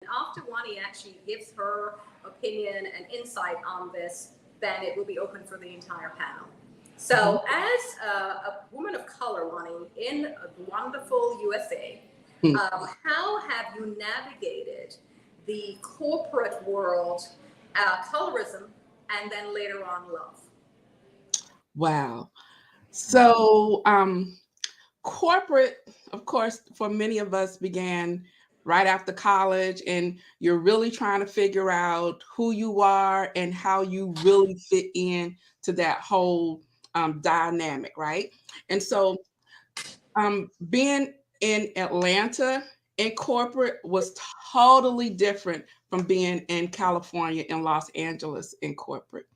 after Juani actually gives her opinion and insight on this, then it will be open for the entire panel. So as a woman of color, Juani, in a wonderful USA, how have you navigated the corporate world, colorism, and then later on love? Wow. So corporate, of course, for many of us began right after college, and you're really trying to figure out who you are and how you really fit in to that whole dynamic, right? And so being in Atlanta in corporate was totally different from being in California and Los Angeles in corporate.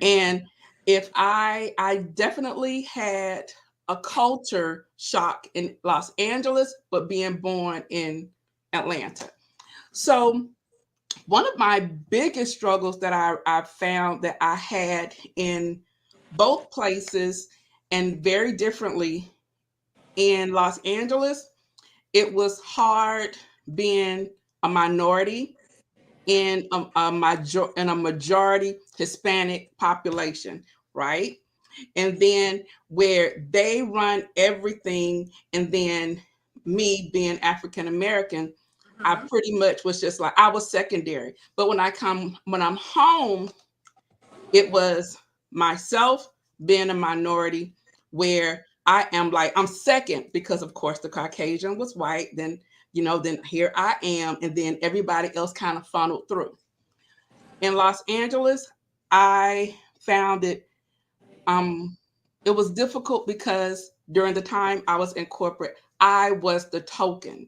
And if I definitely had a culture shock in Los Angeles, but being born in Atlanta. So one of my biggest struggles that I found that I had in both places and very differently in Los Angeles, it was hard being a minority in a majority Hispanic population, right? And then where they run everything, and then me being African American, I pretty much was just like I was secondary. But when I'm home, it was myself being a minority, where I am like I'm second because of course the Caucasian was white, then then here I am, and then everybody else kind of funneled through. In Los Angeles, I found it was difficult because during the time I was in corporate, I was the token.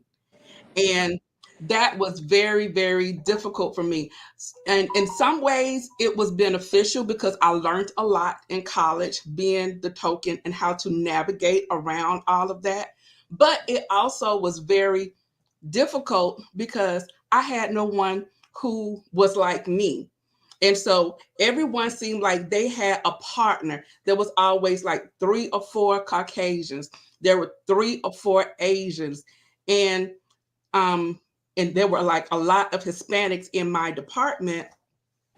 And that was very, very difficult for me. And in some ways, it was beneficial because I learned a lot in college being the token and how to navigate around all of that. But it also was very difficult because I had no one who was like me. And so everyone seemed like they had a partner. There was always like 3 or 4 Caucasians. There were 3 or 4 Asians. And and there were like a lot of Hispanics in my department.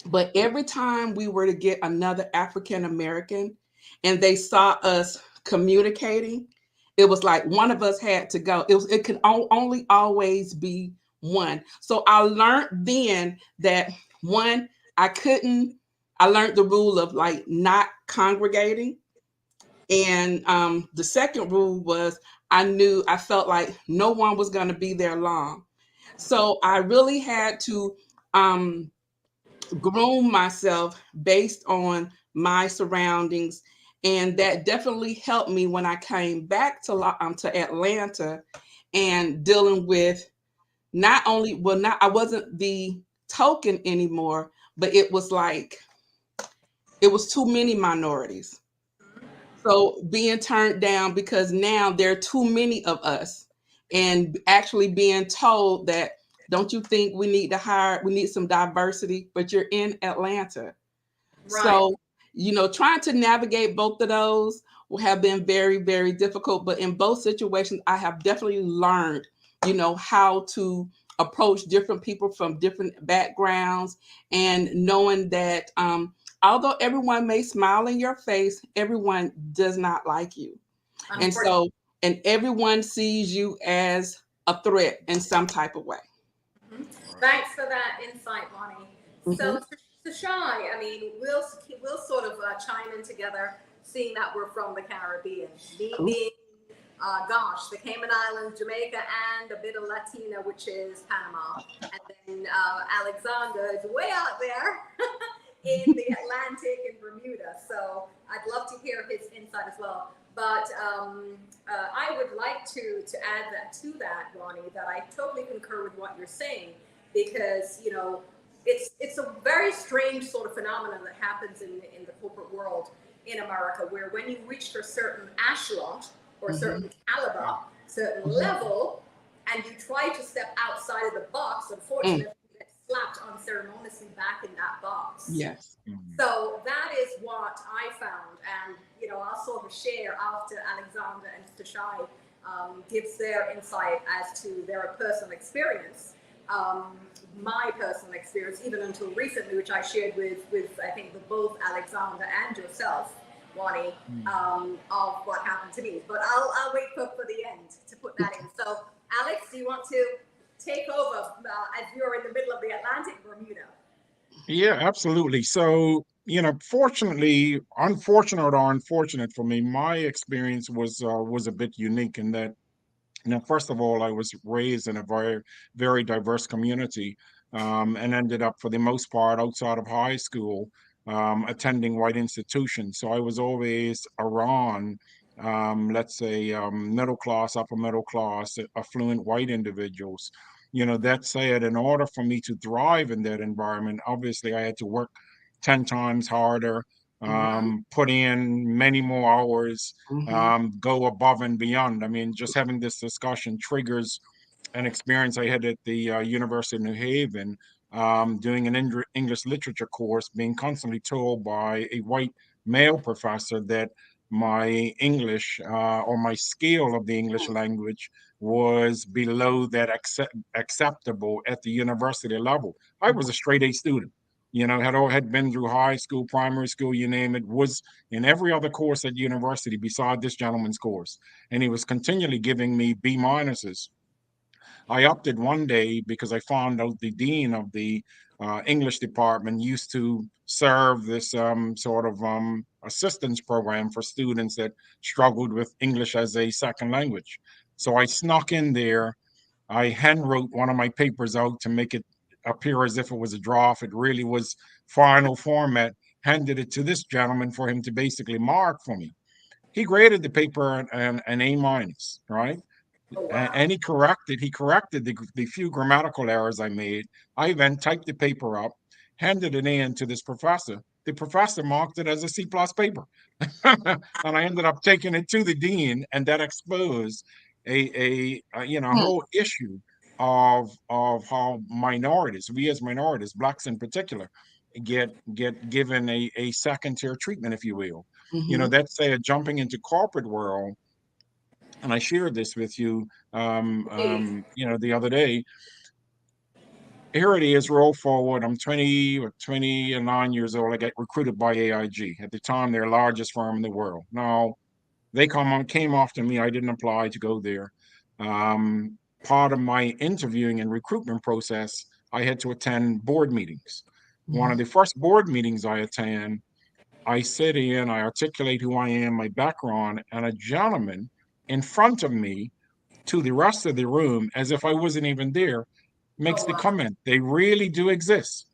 But every time we were to get another African American and they saw us communicating, it was like one of us had to go. It could only always be one. So I learned then that one, I learned the rule of like not congregating. And the second rule was I felt like no one was going to be there long. So I really had to um, groom myself based on my surroundings. And that definitely helped me when I came back to Atlanta and dealing with not only, well, not, I wasn't the token anymore, but it was like, it was too many minorities. So being turned down because now there are too many of us, and actually being told that, don't you think we need some diversity, but you're in Atlanta. Right. So, trying to navigate both of those will have been very, very difficult. But in both situations, I have definitely learned, how to approach different people from different backgrounds, and knowing that although everyone may smile in your face, everyone does not like you. And so, and everyone sees you as a threat in some type of way. Thanks for that insight, Juani. Mhm. So, Suchay, I mean, we'll sort of chime in together, seeing that we're from the Caribbean. Me Cool. being, gosh, the Cayman Islands, Jamaica, and a bit of Latina, which is Panama. And then Alexander is way out there in the Atlantic in Bermuda. So I'd love to hear his insight as well. But I would like to add that to that, Ronnie, that I totally concur with what you're saying, because it's a very strange sort of phenomenon that happens in the corporate world in America, where when you reach a certain echelon or a certain caliber, certain level, and you try to step outside of the box, unfortunately, you get slapped unceremoniously back in that box. Yes. So that is what I found, and I'll sort of share after Alexander and Suchay gives their insight as to their personal experience. my personal experience, even until recently, which I shared with I think both Alexander and yourself, Juani, of what happened to me. But I'll wait for the end to put that in. So, Alex, do you want to take over as you're in the middle of the Atlantic, Bermuda? Yeah, absolutely. So, fortunately, unfortunate or unfortunate for me, my experience was a bit unique in that, first of all, I was raised in a very, very diverse community, and ended up, for the most part, outside of high school, attending white institutions. So I was always around, let's say, middle class, upper middle class, affluent white individuals. That said, in order for me to thrive in that environment, obviously I had to work 10 times harder, put in many more hours, go above and beyond. I mean, just having this discussion triggers an experience I had at the University of New Haven, doing an English literature course, being constantly told by a white male professor that my English, or my scale of the English language, was below that acceptable at the university level. I was a straight A student. Had been through high school, primary school, you name it, was in every other course at university beside this gentleman's course. And he was continually giving me B minuses. I opted one day because I found out the dean of the English department used to serve this sort of assistance program for students that struggled with English as a second language. So I snuck in there. I handwrote one of my papers out to make it appear as if it was a draft. It really was final format, handed it to this gentleman for him to basically mark for me. He graded the paper an A minus, right? Oh, wow. And he corrected the few grammatical errors I made. I then typed the paper up, handed it in to this professor. The professor marked it as a C+ paper. And I ended up taking it to the dean, and that exposed a whole issue of how minorities, we as minorities, blacks in particular, get given a second tier treatment, if you will. That's say jumping into corporate world. And I shared this with you, the other day. Here it is, roll forward. I'm 20 or 29 years old. I get recruited by AIG. At the time, their largest firm in the world. Now, they came after me. I didn't apply to go there. Part of my interviewing and recruitment process, I had to attend board meetings. One of the first board meetings I attend, I sit in, I articulate who I am, my background, and a gentleman in front of me, to the rest of the room, as if I wasn't even there, makes the comment, "They really do exist."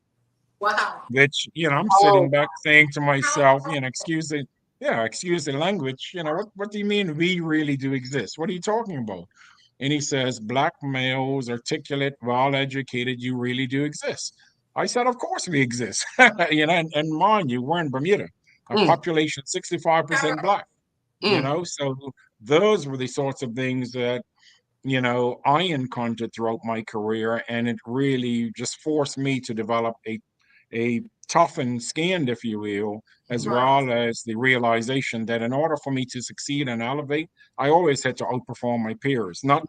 Wow. Which, I'm sitting back saying to myself, excuse the language, what do you mean we really do exist? What are you talking about? And he says, "Black males, articulate, well-educated, you really do exist." I said, "Of course we exist." And mind you, we're in Bermuda, a population 65% Black. So those were the sorts of things that I encountered throughout my career, and it really just forced me to develop a toughened skin, if you will, as well as the realization that in order for me to succeed and elevate, I always had to outperform my peers, not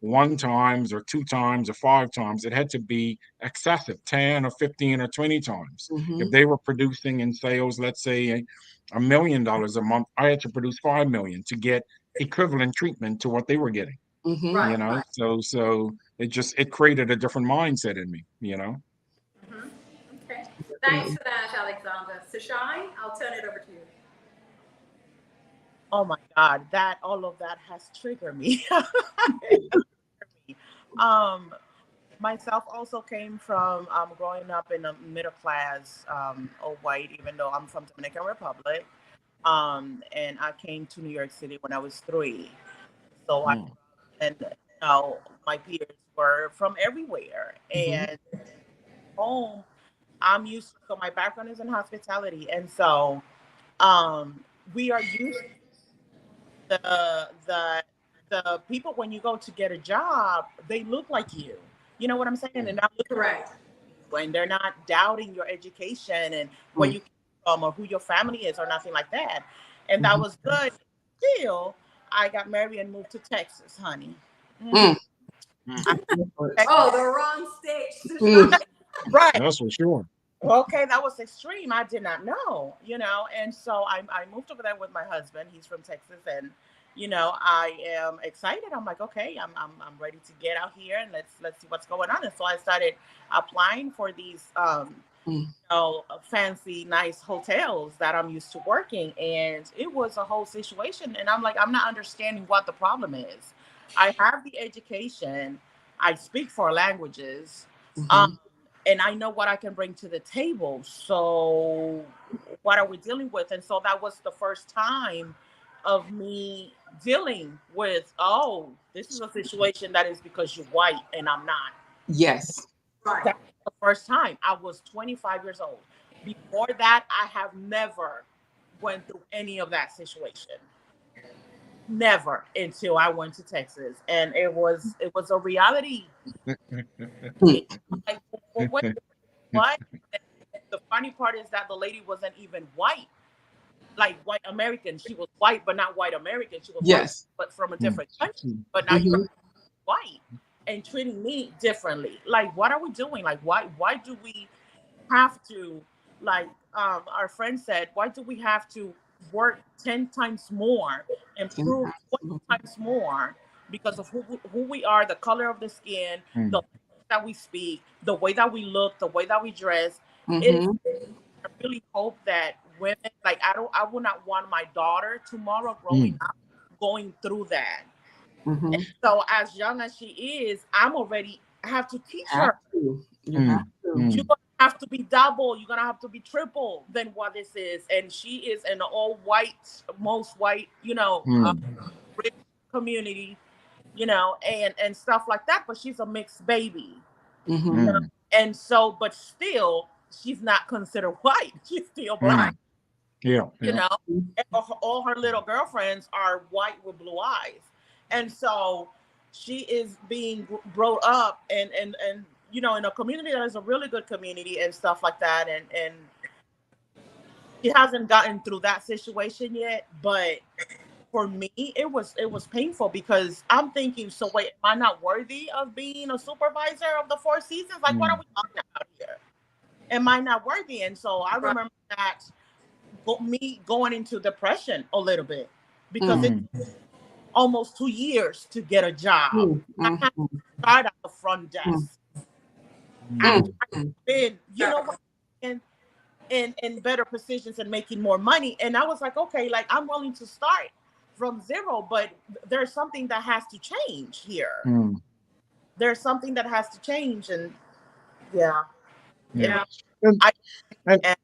one times or two times or five times. It had to be excessive, 10 or 15 or 20 times. If they were producing in sales, let's say $1 million a month, I had to produce 5 million to get equivalent treatment to what they were getting. So it created a different mindset in me. Okay. Thanks for that, Alexander. Suchay, I'll turn it over to you. Oh my God, all of that has triggered me. Myself also came from growing up in a middle class, of white, even though I'm from Dominican Republic. And I came to New York City when I was 3. So my peers were from everywhere. And home, so my background is in hospitality. And so we are used to the people, when you go to get a job, they look like you. You know what I'm saying? They're not looking Correct. When they're not doubting your education and where you came from or who your family is or nothing like that. And that was good. Still, I got married and moved to Texas, honey. Oh, the wrong stage. Mm. Right. That's for sure. Okay, that was extreme. I did not know, and so I moved over there with my husband. He's from Texas, and I am excited. I'm like, okay, I'm ready to get out here and let's see what's going on. And so I started applying for these fancy, nice hotels that I'm used to working, and it was a whole situation. And I'm like, I'm not understanding what the problem is. I have the education. I speak 4 languages. And I know what I can bring to the table. So what are we dealing with? And so that was the first time of me dealing with, this is a situation that is because you're white and I'm not. Yes. Right. That's the first time. I was 25 years old. Before that, I have never went through any of that situation. Never, until I went to Texas, and it was a reality. Like, what? The funny part is that the lady wasn't even white, like white American. She was white, but not white American. She was white, but from a different country. But now you're white and treating me differently. Like, what are we doing? Like, why do we have to, like, our friend said, why do we have to work 10 times more and prove 20 times more because of who we are, the color of the skin, the way that we speak, the way that we look, the way that we dress. I really hope that women, like, I would not want my daughter tomorrow growing up going through that. And so as young as she is, I have to teach her. You have to. You're gonna have to be double, you're gonna have to be triple than what this is. And she is an all white, most white, rich community, and stuff like that. But she's a mixed baby. And so, but still, she's not considered white. She's still black. And all her little girlfriends are white with blue eyes. And so she is being brought up and in a community that is a really good community and stuff like that. And she hasn't gotten through that situation yet. But for me, it was painful because I'm thinking, so wait, am I not worthy of being a supervisor of the 4 seasons? Like, what are we talking about here? Am I not worthy? And so I remember that me going into depression a little bit because it took almost 2 years to get a job. I had to start at the front desk. I've been, in better positions and making more money. And I was like, okay, like, I'm willing to start from zero, but there's something that has to change here. There's something that has to change. And I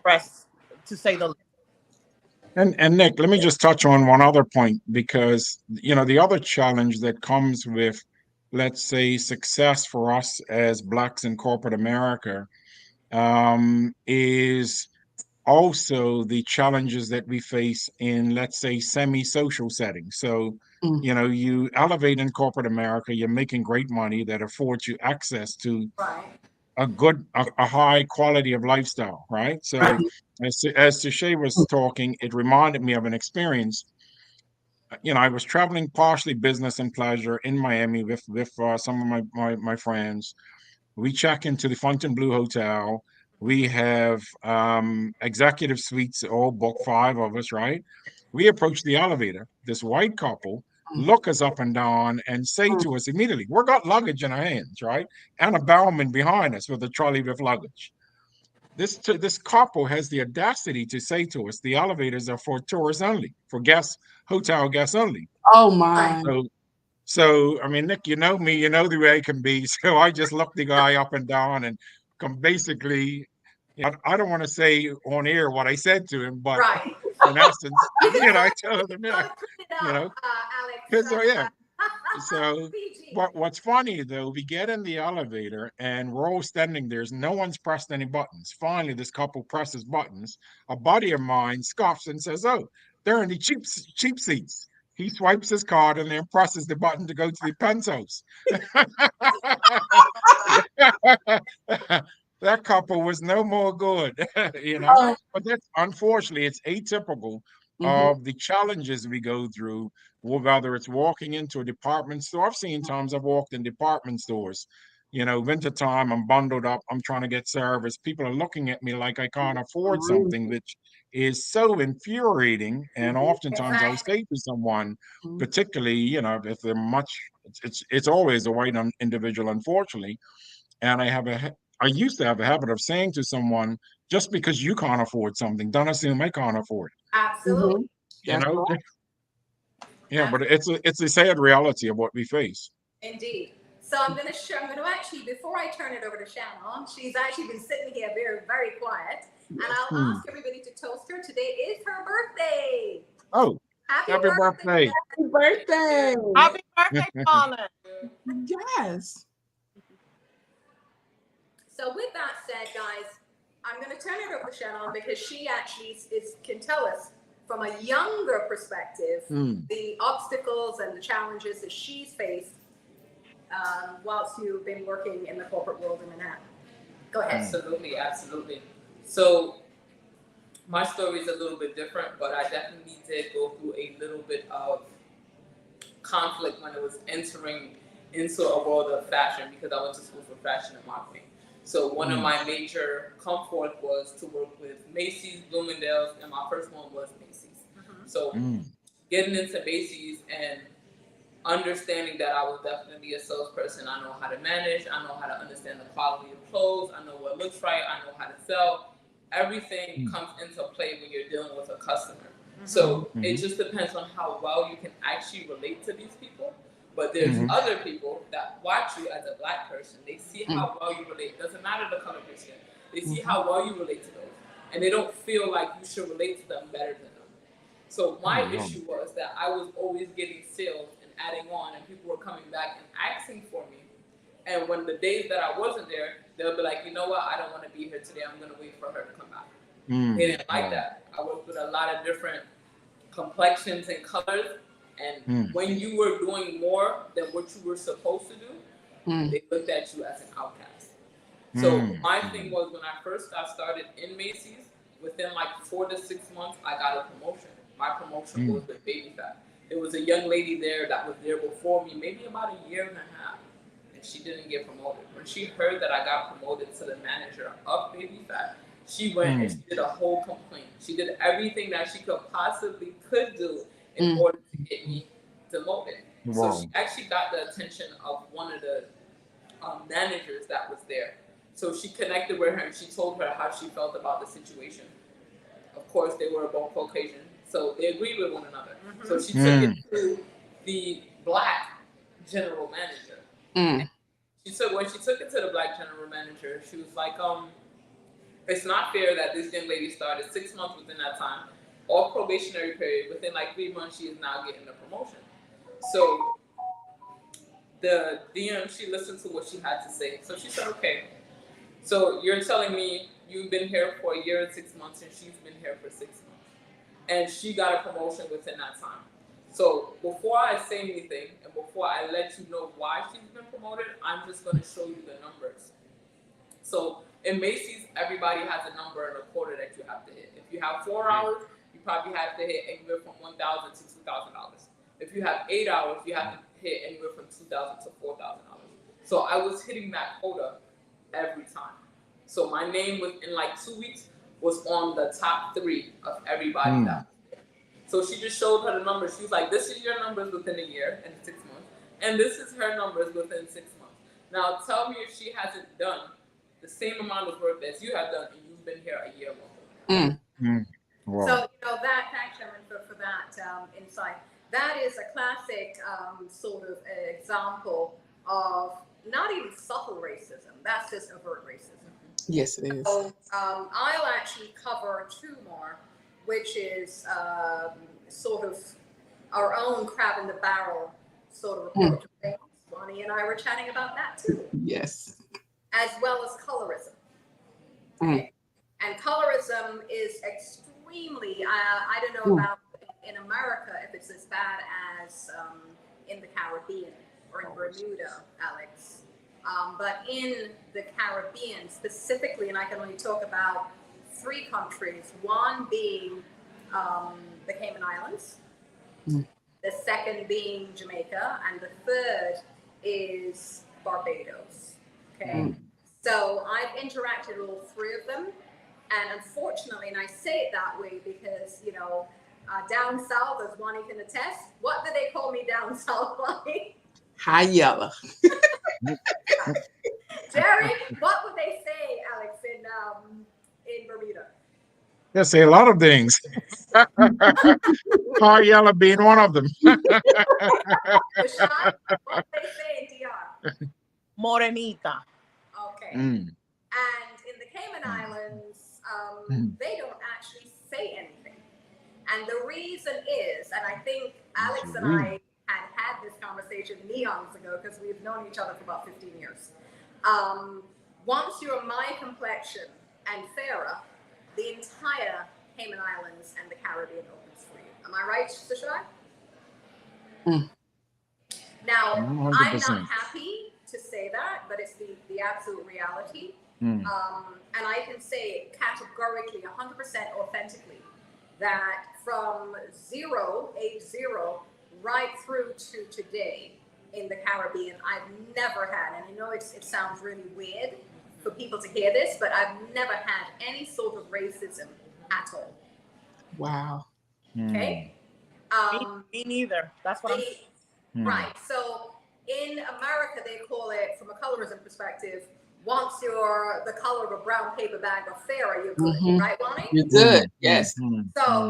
press, to say the least. And Nick, let me just touch on one other point, because the other challenge that comes with, let's say, success for us as Blacks in corporate America is also the challenges that we face in, let's say, semi-social settings. So, you elevate in corporate America, you're making great money that affords you access to a high quality of lifestyle, right? So as Suchay was talking, it reminded me of an experience. I was traveling partially business and pleasure in Miami with some of my friends. We check into the Fontainebleau Hotel. We have executive suites all booked, 5 of us, right? We approach the elevator. This white couple look us up and down and say to us immediately, "We've got luggage in our hands," right? And a bellman behind us with a trolley with luggage. This couple has the audacity to say to us, "The elevators are for tourists only, for hotel guests only." Oh my! So I mean, Nick, you know me, you know the way it can be. So I just looked the guy up and down and basically, I don't want to say on air what I said to him, but in essence, I told him, Alex. So what's funny though, we get in the elevator and we're all standing there. No one's pressed any buttons. Finally, this couple presses buttons. A buddy of mine scoffs and says, "Oh, they're in the cheap seats." He swipes his card and then presses the button to go to the penthouse. That couple was no more good, But that's, unfortunately, it's atypical of the challenges we go through whether it's walking into a department store. I've seen times I've walked in department stores, wintertime, I'm bundled up, I'm trying to get service. People are looking at me like I can't afford something, which is so infuriating. And oftentimes I'll say to someone, particularly, if they're it's always a white individual, unfortunately. And I used to have a habit of saying to someone, just because you can't afford something, don't assume I can't afford it. Absolutely. You know? Yeah, but it's a sad reality of what we face. Indeed. So I'm going to actually, before I turn it over to Shannon, she's actually been sitting here very, very quiet. And I'll ask everybody to toast her. Today is her birthday. Oh, happy birthday. Happy birthday. Happy birthday, Colin. Yes. So with that said, guys, I'm going to turn it over to Shannon because she actually can tell us from a younger perspective the obstacles and the challenges that she's faced whilst you've been working in the corporate world in Manhattan. Go ahead. Absolutely. So my story is a little bit different, but I definitely did go through a little bit of conflict when I was entering into a world of fashion because I went to school for fashion and marketing. So one of my major comfort was to work with Macy's, Bloomingdale's, and my first one was Macy's. So getting into Macy's and understanding that I was definitely a salesperson, I know how to manage, I know how to understand the quality of clothes, I know what looks right, I know how to sell. Everything comes into play when you're dealing with a customer. So it just depends on how well you can actually relate to these people. But there's other people that watch you as a Black person. They see how well you relate. Doesn't matter the color of your skin. They see how well you relate to those. And they don't feel like you should relate to them better than them. So my issue was that I was always getting sales and adding on, and people were coming back and asking for me. And when the days that I wasn't there, they'll be like, you know what, I don't want to be here today. I'm going to wait for her to come back. They didn't like that. I worked with a lot of different complexions and colors. And when you were doing more than what you were supposed to do, they looked at you as an outcast. So my thing was when I first got started in Macy's, within like 4 to 6 months, I got a promotion. My promotion was with Baby Fat. There was a young lady there that was there before me, maybe about a year and a half, and she didn't get promoted. When she heard that I got promoted to the manager of Baby Fat, she went and she did a whole complaint. She did everything that she could do in order to get me demoted. So she actually got the attention of one of the managers that was there. So she connected with her and she told her how she felt about the situation. Of course, they were both Caucasian, so they agreed with one another. So she took it to the Black general manager. And when she took it to the Black general manager, she was like, it's not fair that this young lady started 6 months within that time, off probationary period. Within like 3 months, she is now getting a promotion. So the DM, she listened to what she had to say. So she said, okay, so you're telling me you've been here for a year and 6 months and she's been here for 6 months. And she got a promotion within that time. So before I say anything and before I let you know why she's been promoted, I'm just going to show you the numbers. So in Macy's, everybody has a number and a quota that you have to hit. If you have 4 hours, you probably have to hit anywhere from $1,000 to $2,000. If you have 8 hours, you have to hit anywhere from $2,000 to $4,000. So I was hitting that quota every time. So my name within like 2 weeks was on the top 3 of everybody that was there. So she just showed her the numbers. She was like, this is your numbers within a year and 6 months. And this is her numbers within 6 months. Now tell me if she hasn't done the same amount of work that you have done and you've been here a year longer. Wow. So, thanks, Shannon, for that insight. That is a classic sort of example of not even subtle racism. That's just overt racism. Yes, it is. So I'll actually cover 2 more, which is sort of our own crab in the barrel sort of approach to things. Juani and I were chatting about that too. Yes. As well as colorism. Okay. And colorism is extremely, I don't know about in America if it's as bad as in the Caribbean or in Bermuda, Alex. But in the Caribbean specifically, and I can only talk about 3 countries, one being the Cayman Islands, the second being Jamaica, and the third is Barbados. Okay, so I've interacted with all three of them, and unfortunately, and I say it that way because, you know, down south, as Juani can attest, what do they call me down south, Juani? High yellow. Jerry, what would they say, Alex, in Bermuda? They say a lot of things. High yellow being one of them. Suchay, what do they say in DR? Morenita. Okay. And in the Cayman Islands, they don't actually say anything. And the reason is, and I think Alex and I had this conversation eons ago because we've known each other for about 15 years. Once you're my complexion and fairer, the entire Cayman Islands and the Caribbean opens for you. Am I right, Suchay? Now, 100%. I'm not happy to say that, but it's the absolute reality. And I can say categorically, 100% authentically, that from age zero, right through to today in the Caribbean, I've never had, and I know it sounds really weird for people to hear this, but I've never had any sort of racism at all. Wow. Okay? Me neither. That's what I'm Right. So in America, they call it, from a colorism perspective, once you're the color of a brown paper bag or fairer, you're good. Right, Juani? You're good. Yes. So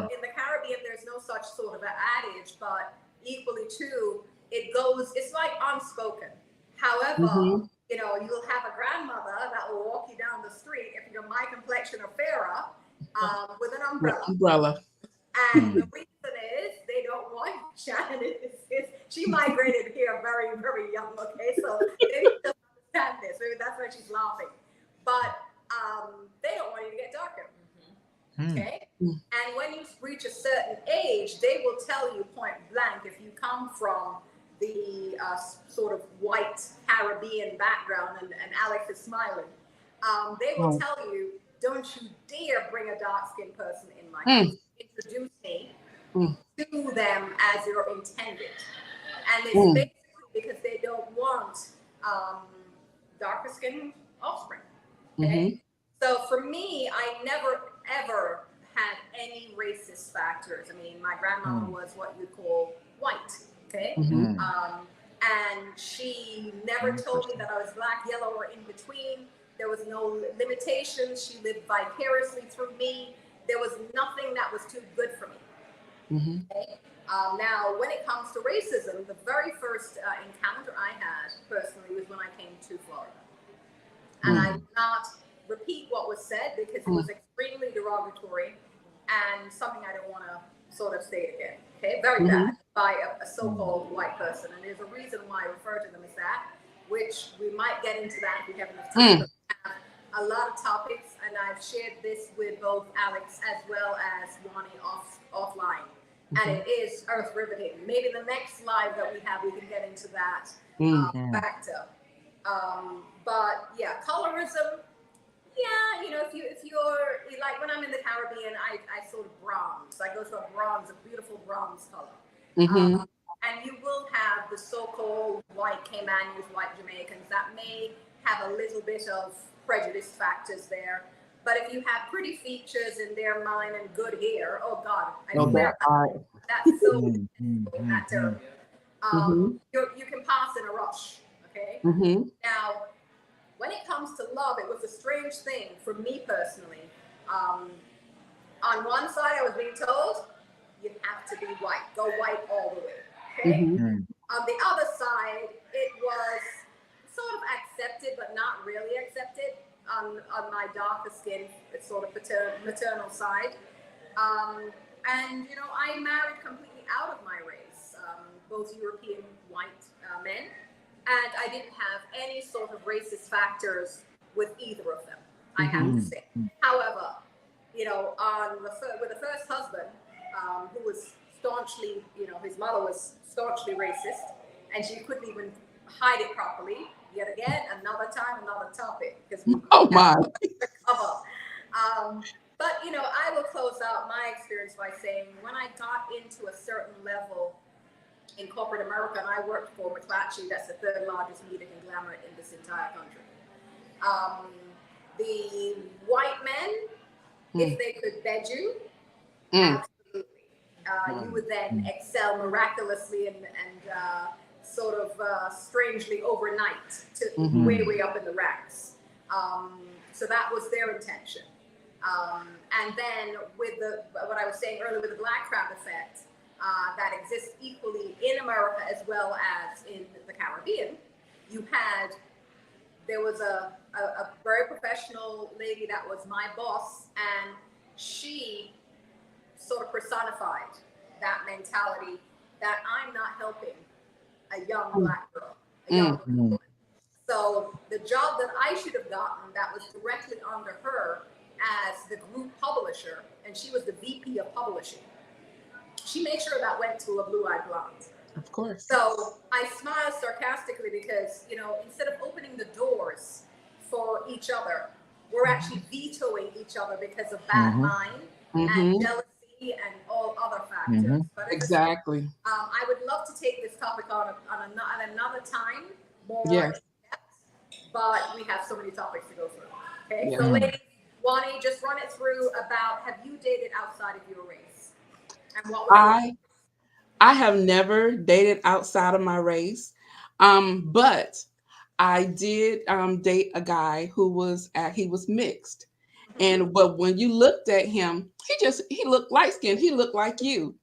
in the Caribbean, there's no such sort of an adage, but equally too, it's like unspoken. However, you know, you'll have a grandmother that will walk you down the street if you're my complexion or fairer, with an umbrella. And the reason is they don't want Shannon. She migrated here very, very young. Okay, so they don't understand this. Maybe that's why she's laughing. But they don't want you to get darker. Okay, and when you reach a certain age, they will tell you point blank, if you come from the sort of white Caribbean background, and Alex is smiling, they will tell you, don't you dare bring a dark-skinned person in my house. Introduce me to them as you're intended. And it's basically because they don't want darker-skinned offspring. Okay? So for me, I never, ever had any racist factors. I mean, my grandmama was what you call white. Okay? And she never told me that I was black, yellow, or in between. There was no limitations. She lived vicariously through me. There was nothing that was too good for me. Okay? Now, when it comes to racism, the very first encounter I had personally was when I came to Florida. And I will not repeat what was said because it was extremely derogatory and something I don't want to sort of say again. Okay, very bad by a so-called white person. And there's a reason why I refer to them as that, which we might get into that if we have enough time. But we have a lot of topics, and I've shared this with both Alex as well as Juani offline. And it is earth riveting. Maybe the next live that we have, we can get into that factor. But yeah, colorism. Yeah, you know, if you're like, when I'm in the Caribbean, I sort of bronze. I go to a beautiful bronze color. And you will have the so-called white Caymanians, white Jamaicans that may have a little bit of prejudice factors there. But if you have pretty features in their mind and good hair, oh God, that's so that terrible. You can pass in a rush, okay? Now, when it comes to love, it was a strange thing for me personally. On one side, I was being told, you have to be white, go white all the way, okay? On the other side, it was sort of accepted, but not really accepted on my darker skin, it's sort of maternal side. And, you know, I married completely out of my race, both European white men, and I didn't have any sort of racist factors with either of them, I have to say. However, you know, with the first husband, who was staunchly, you know, his mother was staunchly racist, and she couldn't even hide it properly. Yet again, another time, another topic. Because but, you know, I will close out my experience by saying when I got into a certain level in corporate America, and I worked for McClatchy. That's the third largest media conglomerate in this entire country. The white men, if they could bed you, absolutely, you would then excel miraculously and sort of strangely overnight to way up in the ranks. So that was their intention. And then with what I was saying earlier with the black crab effect, that exists equally in America as well as in the Caribbean, there was a very professional lady that was my boss, and she sort of personified that mentality that I'm not helping a young black girl, a young woman. So the job that I should have gotten that was directly under her as the group publisher, and she was the VP of publishing, she made sure that went to a blue-eyed blonde. Of course. So I smile sarcastically because, instead of opening the doors for each other, we're actually vetoing each other because of bad mind and jealousy and all other factors. But exactly. I would love to take this topic on another time, more in depth, but we have so many topics to go through. Okay, so ladies, Juani, just run it through about, have you dated outside of your race? And what was I have never dated outside of my race, but I did date a guy who was mixed, but when you looked at him, he looked light skinned. He looked like you.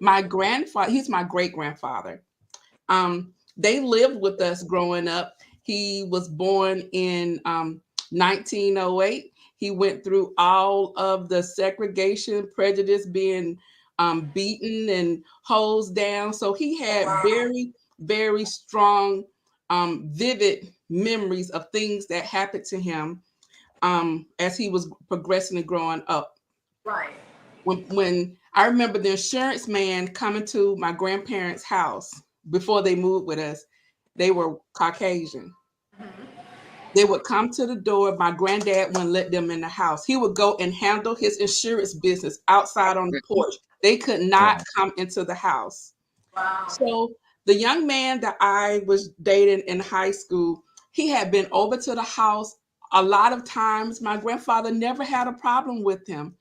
My grandfather, he's my great grandfather. They lived with us growing up. He was born in 1908. He went through all of the segregation, prejudice, being beaten and hosed down. So he had very, very strong, vivid memories of things that happened to him as he was progressing and growing up. Right. When I remember the insurance man coming to my grandparents' house before they moved with us, they were Caucasian. They would come to the door. My granddad wouldn't let them in the house. He would go and handle his insurance business outside on the porch. They could not come into the house. Wow. So the young man that I was dating in high school, he had been over to the house a lot of times. My grandfather never had a problem with him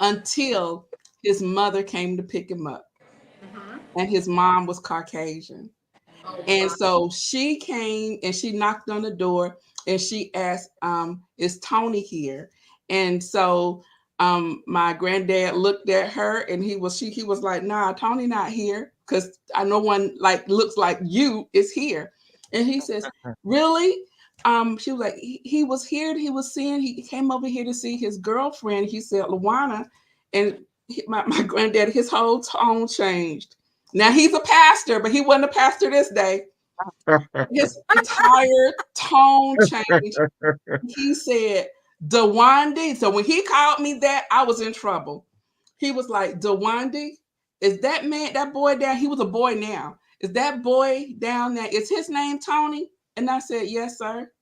until his mother came to pick him up. And his mom was Caucasian. And so she came and she knocked on the door and she asked, is Tony here? And so my granddad looked at her and he was like, nah, Tony not here, because I know one like looks like you is here. And he says, really? She was like, he was here. He came over here to see his girlfriend. He said, LaJauna. And my granddad, his whole tone changed. Now he's a pastor, but he wasn't a pastor this day. His entire tone changed. He said, DeWandy. So when he called me that, I was in trouble. He was like, DeWandy, is that man, that boy down? He was a boy now. Is that boy down there? Is his name Tony? And I said, yes, sir.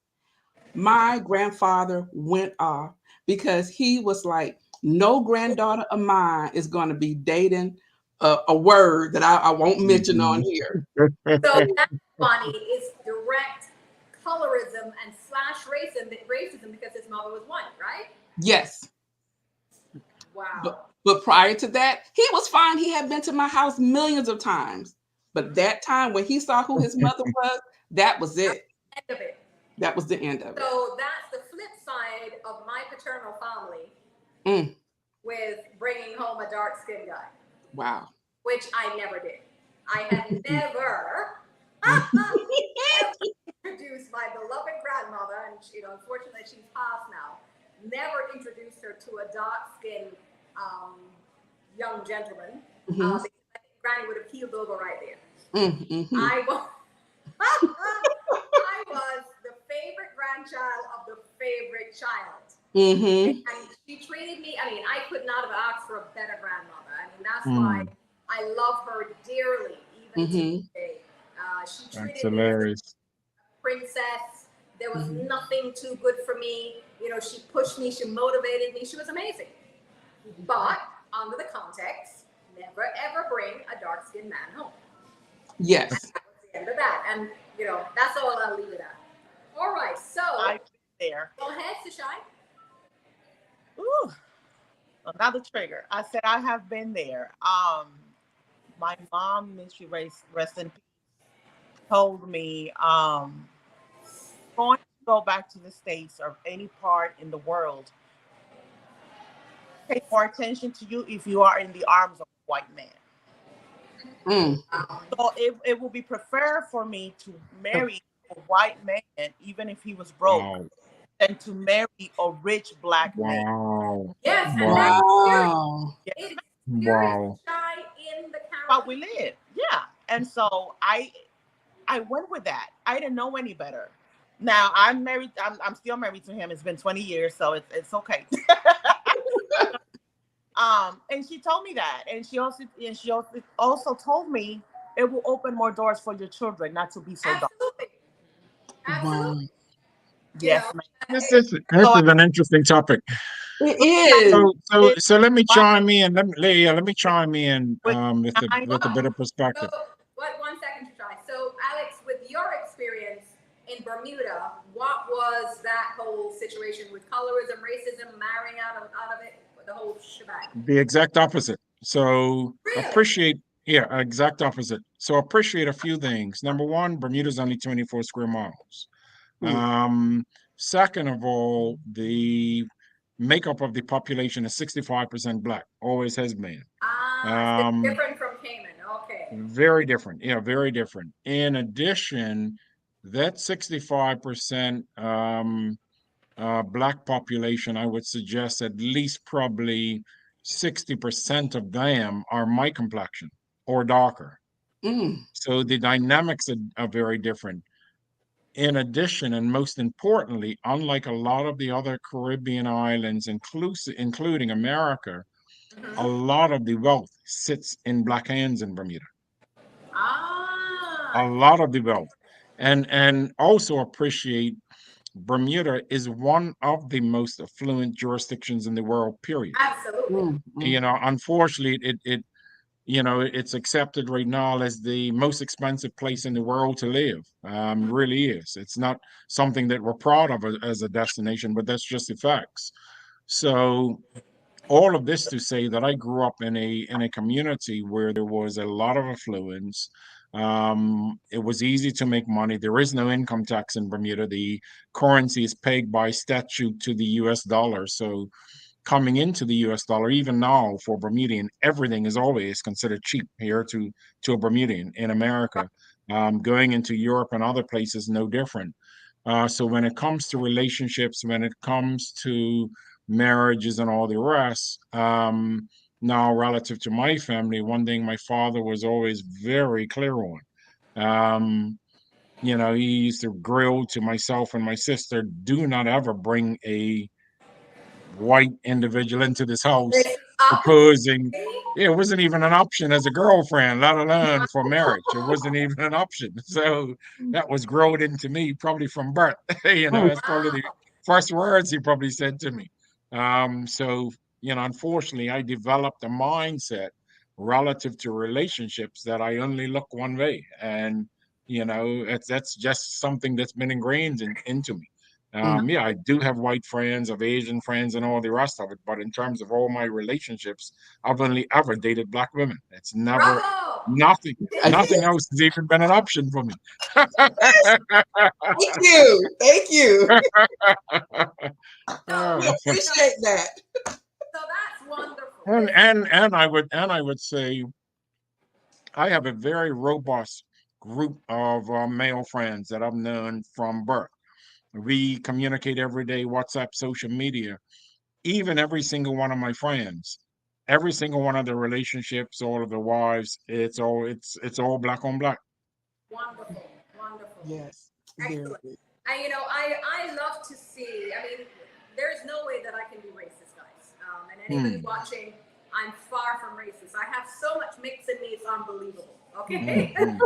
My grandfather went off because he was like, no granddaughter of mine is going to be dating a word that I won't mention on here. So that, Juani, is direct colorism and racism because his mother was white, right? Yes. Wow. But prior to that, he was fine. He had been to my house millions of times. But that time when he saw who his mother was, that was it. End of it. That was the end of it. So that's the flip side of my paternal family with bringing home a dark-skinned guy. Wow. Which I never did. I had never introduced my beloved grandmother, and unfortunately she's passed now, never introduced her to a dark-skinned young gentleman. Because I think Granny would have keeled over right there. I was the favorite grandchild of the favorite child. And she treated me, I could not have asked for a better grandmother. That's why I love her dearly, even today. She treated me as a princess. There was nothing too good for me. She pushed me, she motivated me. She was amazing. But under the context, never ever bring a dark-skinned man home. Yes. That's the end of that. And, you know, that's all I'll leave it at. All right. So, I've been there. go ahead, Suchay. Ooh, another trigger. I said I have been there. My mom, may she rest in peace, told me, going to go back to the States or any part in the world, pay more attention to you if you are in the arms of a white man. So it will be preferred for me to marry a white man, even if he was broke, than to marry a rich black man. Yes, and Wow. it's Wow. in the But we live, yeah. And so I went with that. I didn't know any better. Now I'm married. I'm still married to him. It's been 20 years, so it's okay. And she told me that, and she also told me it will open more doors for your children, not to be so dark. Absolutely. Wow. Yes, ma'am. This is an interesting topic. It is. So let me chime in. Let me chime in with a bit of perspective. So, one second to try. So, Alex, with your experience in Bermuda, what was that whole situation with colorism, racism, marrying out of it, the whole shebang? The exact opposite. So Really? exact opposite. So appreciate a few things. Number one, Bermuda's only 24 square miles. Second of all, the makeup of the population is 65% Black, always has been. So different from Cayman. Okay. Very different. Yeah, very different. In addition, that 65% Black population, I would suggest at least probably 60% of them are my complexion or darker. So the dynamics are very different. In addition, and most importantly, unlike a lot of the other Caribbean islands, including America, a lot of the wealth sits in Black hands in Bermuda. A lot of the wealth. And also appreciate Bermuda is one of the most affluent jurisdictions in the world, period. Absolutely. You know, unfortunately, it's accepted right now as the most expensive place in the world to live. Really is. It's not something that we're proud of as a destination, but that's just the facts. So all of this to say that I grew up in a community where there was a lot of affluence. It was easy to make money. There is no income tax in Bermuda. The currency is pegged by statute to the US dollar. So coming into the US dollar, even now for Bermudian, everything is always considered cheap here to a Bermudian in America. Going into Europe and other places, no different. So when it comes to relationships, when it comes to marriages and all the rest, now relative to my family, one thing my father was always very clear on. He used to grill to myself and my sister, do not ever bring a white individual into this house proposing. It wasn't even an option as a girlfriend, let alone for marriage. It wasn't even an option. So that was growed into me probably from birth. That's probably the first words he probably said to me. So unfortunately, I developed a mindset relative to relationships that I only look one way, and that's just something that's been ingrained into me. Yeah, I do have white friends, of Asian friends, and all the rest of it. But in terms of all my relationships, I've only ever dated Black women. It's never nothing else has even been an option for me. Thank you. We appreciate that. So that's wonderful. And I would say I have a very robust group of male friends that I've known from birth. We communicate every day, WhatsApp, social media. Even every single one of my friends, every single one of the relationships, all of the wives, it's all Black on Black. Wonderful. Yes. Excellent. And I love to see. I mean, there's no way that I can be racist, guys. And anybody watching, I'm far from racist. I have so much mix in me, it's unbelievable. Okay. With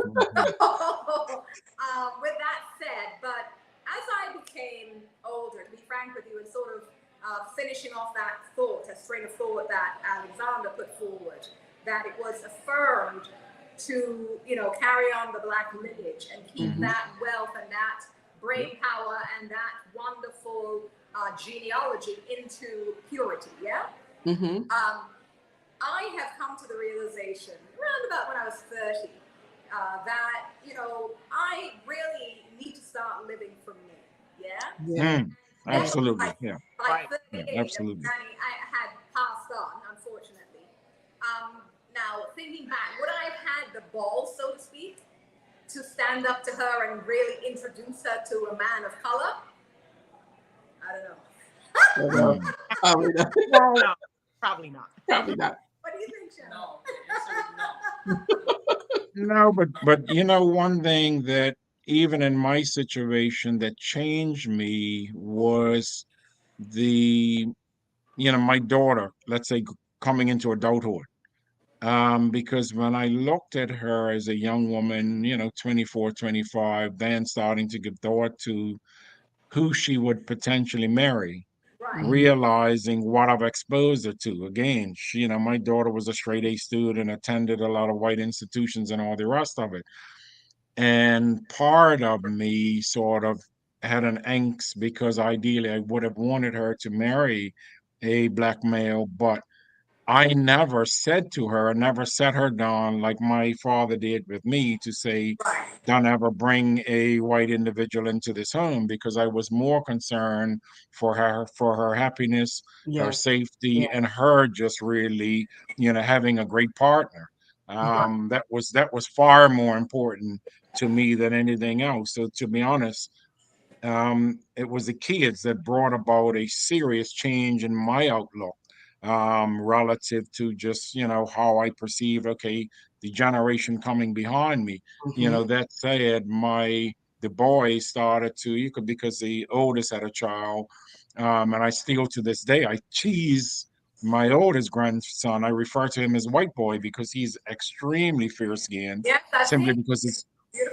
that said, but as I became older, to be frank with you, and sort of finishing off that thought, a string of thought that Alexander put forward, that it was affirmed to, you know, carry on the Black lineage and keep that wealth and that brain power and that wonderful genealogy into purity. Yeah. I have come to the realization around about when I was 30 that, you know, I really need to start living for me. Yeah. Absolutely. Yeah. By 38, absolutely. I had passed on, unfortunately. Now, thinking back, would I have had the balls, so to speak, to stand up to her and really introduce her to a man of color? I don't know. Probably not. No, probably not. Probably not. What do you think, Shannon? No, the answer is no. No, but you know, one thing that even in my situation that changed me was the, you know, my daughter, let's say, coming into adulthood. Because when I looked at her as a young woman, you know, 24, 25, then starting to give thought to who she would potentially marry, Right. realizing what I've exposed her to. Again, she, you know, my daughter was a straight A student, attended a lot of white institutions and all the rest of it. And part of me sort of had an angst because ideally I would have wanted her to marry a Black male, but I never said to her, never set her down like my father did with me to say, don't ever bring a white individual into this home, because I was more concerned for her happiness, her safety, and her just really, you know, having a great partner. That was far more important to me than anything else. So to be honest, it was the kids that brought about a serious change in my outlook, relative to just, you know, how I perceive, okay, the generation coming behind me. You know, that said, the boys started to, you could, because the oldest had a child, and I still to this day, I tease my oldest grandson. I refer to him as white boy because he's extremely fair-skinned, simply because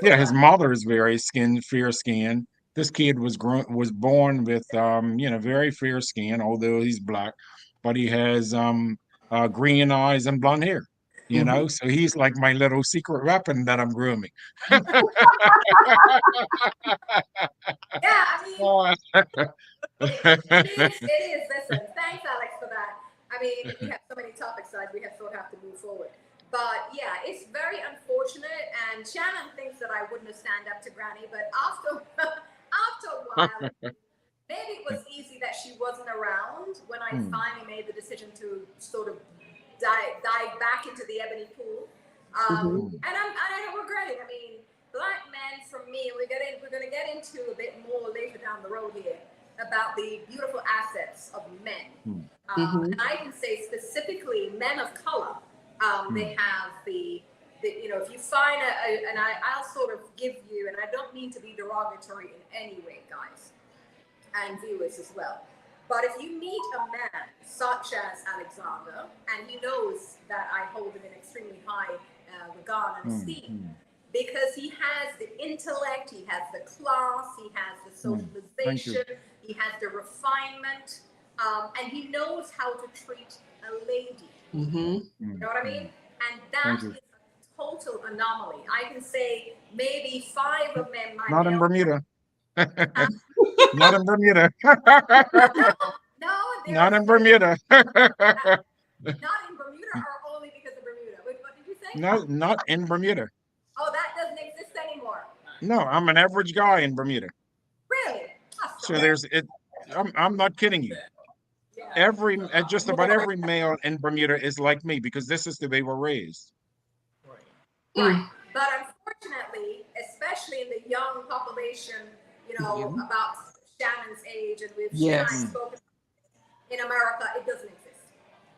his mother is very fair-skinned. This kid was born with, you know, very fair skin, although he's Black, but he has green eyes and blonde hair. You know, so he's like my little secret weapon that I'm grooming. Yeah, I mean, it is. Listen, thanks, Alex, for that. I mean, we have so many topics that we sort of have to move forward. But yeah, it's very unfortunate. And Shannon thinks that I wouldn't have stand up to Granny, but after a while, maybe it was easy that she wasn't around when I finally made the decision to sort of dive back into the ebony pool. And I don't regret it. I mean, Black men, for me, we're going to get into a bit more later down the road here about the beautiful assets of men. And I can say specifically men of color, they have the, you know, if you find and I'll sort of give you, and I don't mean to be derogatory in any way, guys, and viewers as well, but if you meet a man such as Alexander, and he knows that I hold him in extremely high regard and esteem, because he has the intellect, he has the class, he has the socialization, he has the refinement, and he knows how to treat a lady. You know what I mean? And that is a total anomaly. I can say maybe 5 of them might not in Bermuda. Not in Bermuda. Not in Bermuda. Not in Bermuda, or only because of Bermuda? What did you say? No, not in Bermuda. Oh, that doesn't exist anymore. No, I'm an average guy in Bermuda. Really? So there's it. I'm not kidding you. Just about every male in Bermuda is like me, because this is the way we're raised. Right. But unfortunately, especially in the young population, you know, about Shannon's age, and we've spoken in America, it doesn't exist.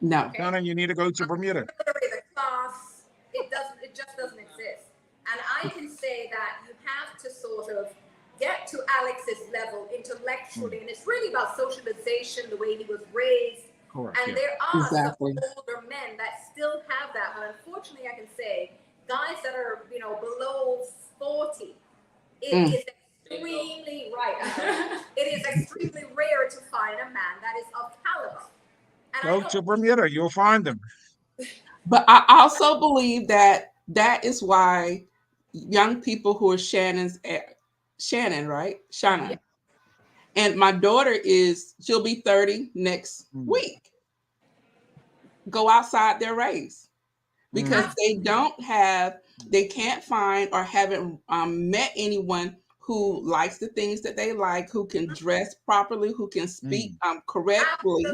No. Okay? Shannon, you need to go to Bermuda. The class, it just doesn't exist. And I can say that you have to sort of get to Alex's level intellectually, and it's really about socialization, the way he was raised. Correct, and there are some older men that still have that, but unfortunately, I can say guys that are, you know, below 40, it is extremely it is extremely rare to find a man that is of caliber. And go to Bermuda, you'll find them. But I also believe that that is why young people who are Shannon, right? Shannon. Yeah. And my daughter she'll be 30 next week. Go outside their race because they can't find or haven't met anyone who likes the things that they like, who can dress properly, who can speak correctly,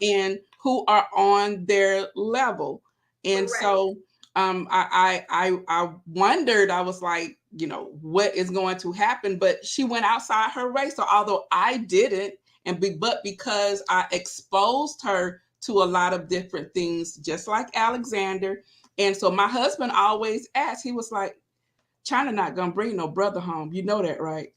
and who are on their level. And so I wondered, I was like, what is going to happen? But she went outside her race. So although I didn't, but because I exposed her to a lot of different things, just like Alexander. And so my husband always asked, he was like, China not gonna bring no brother home. You know that, right?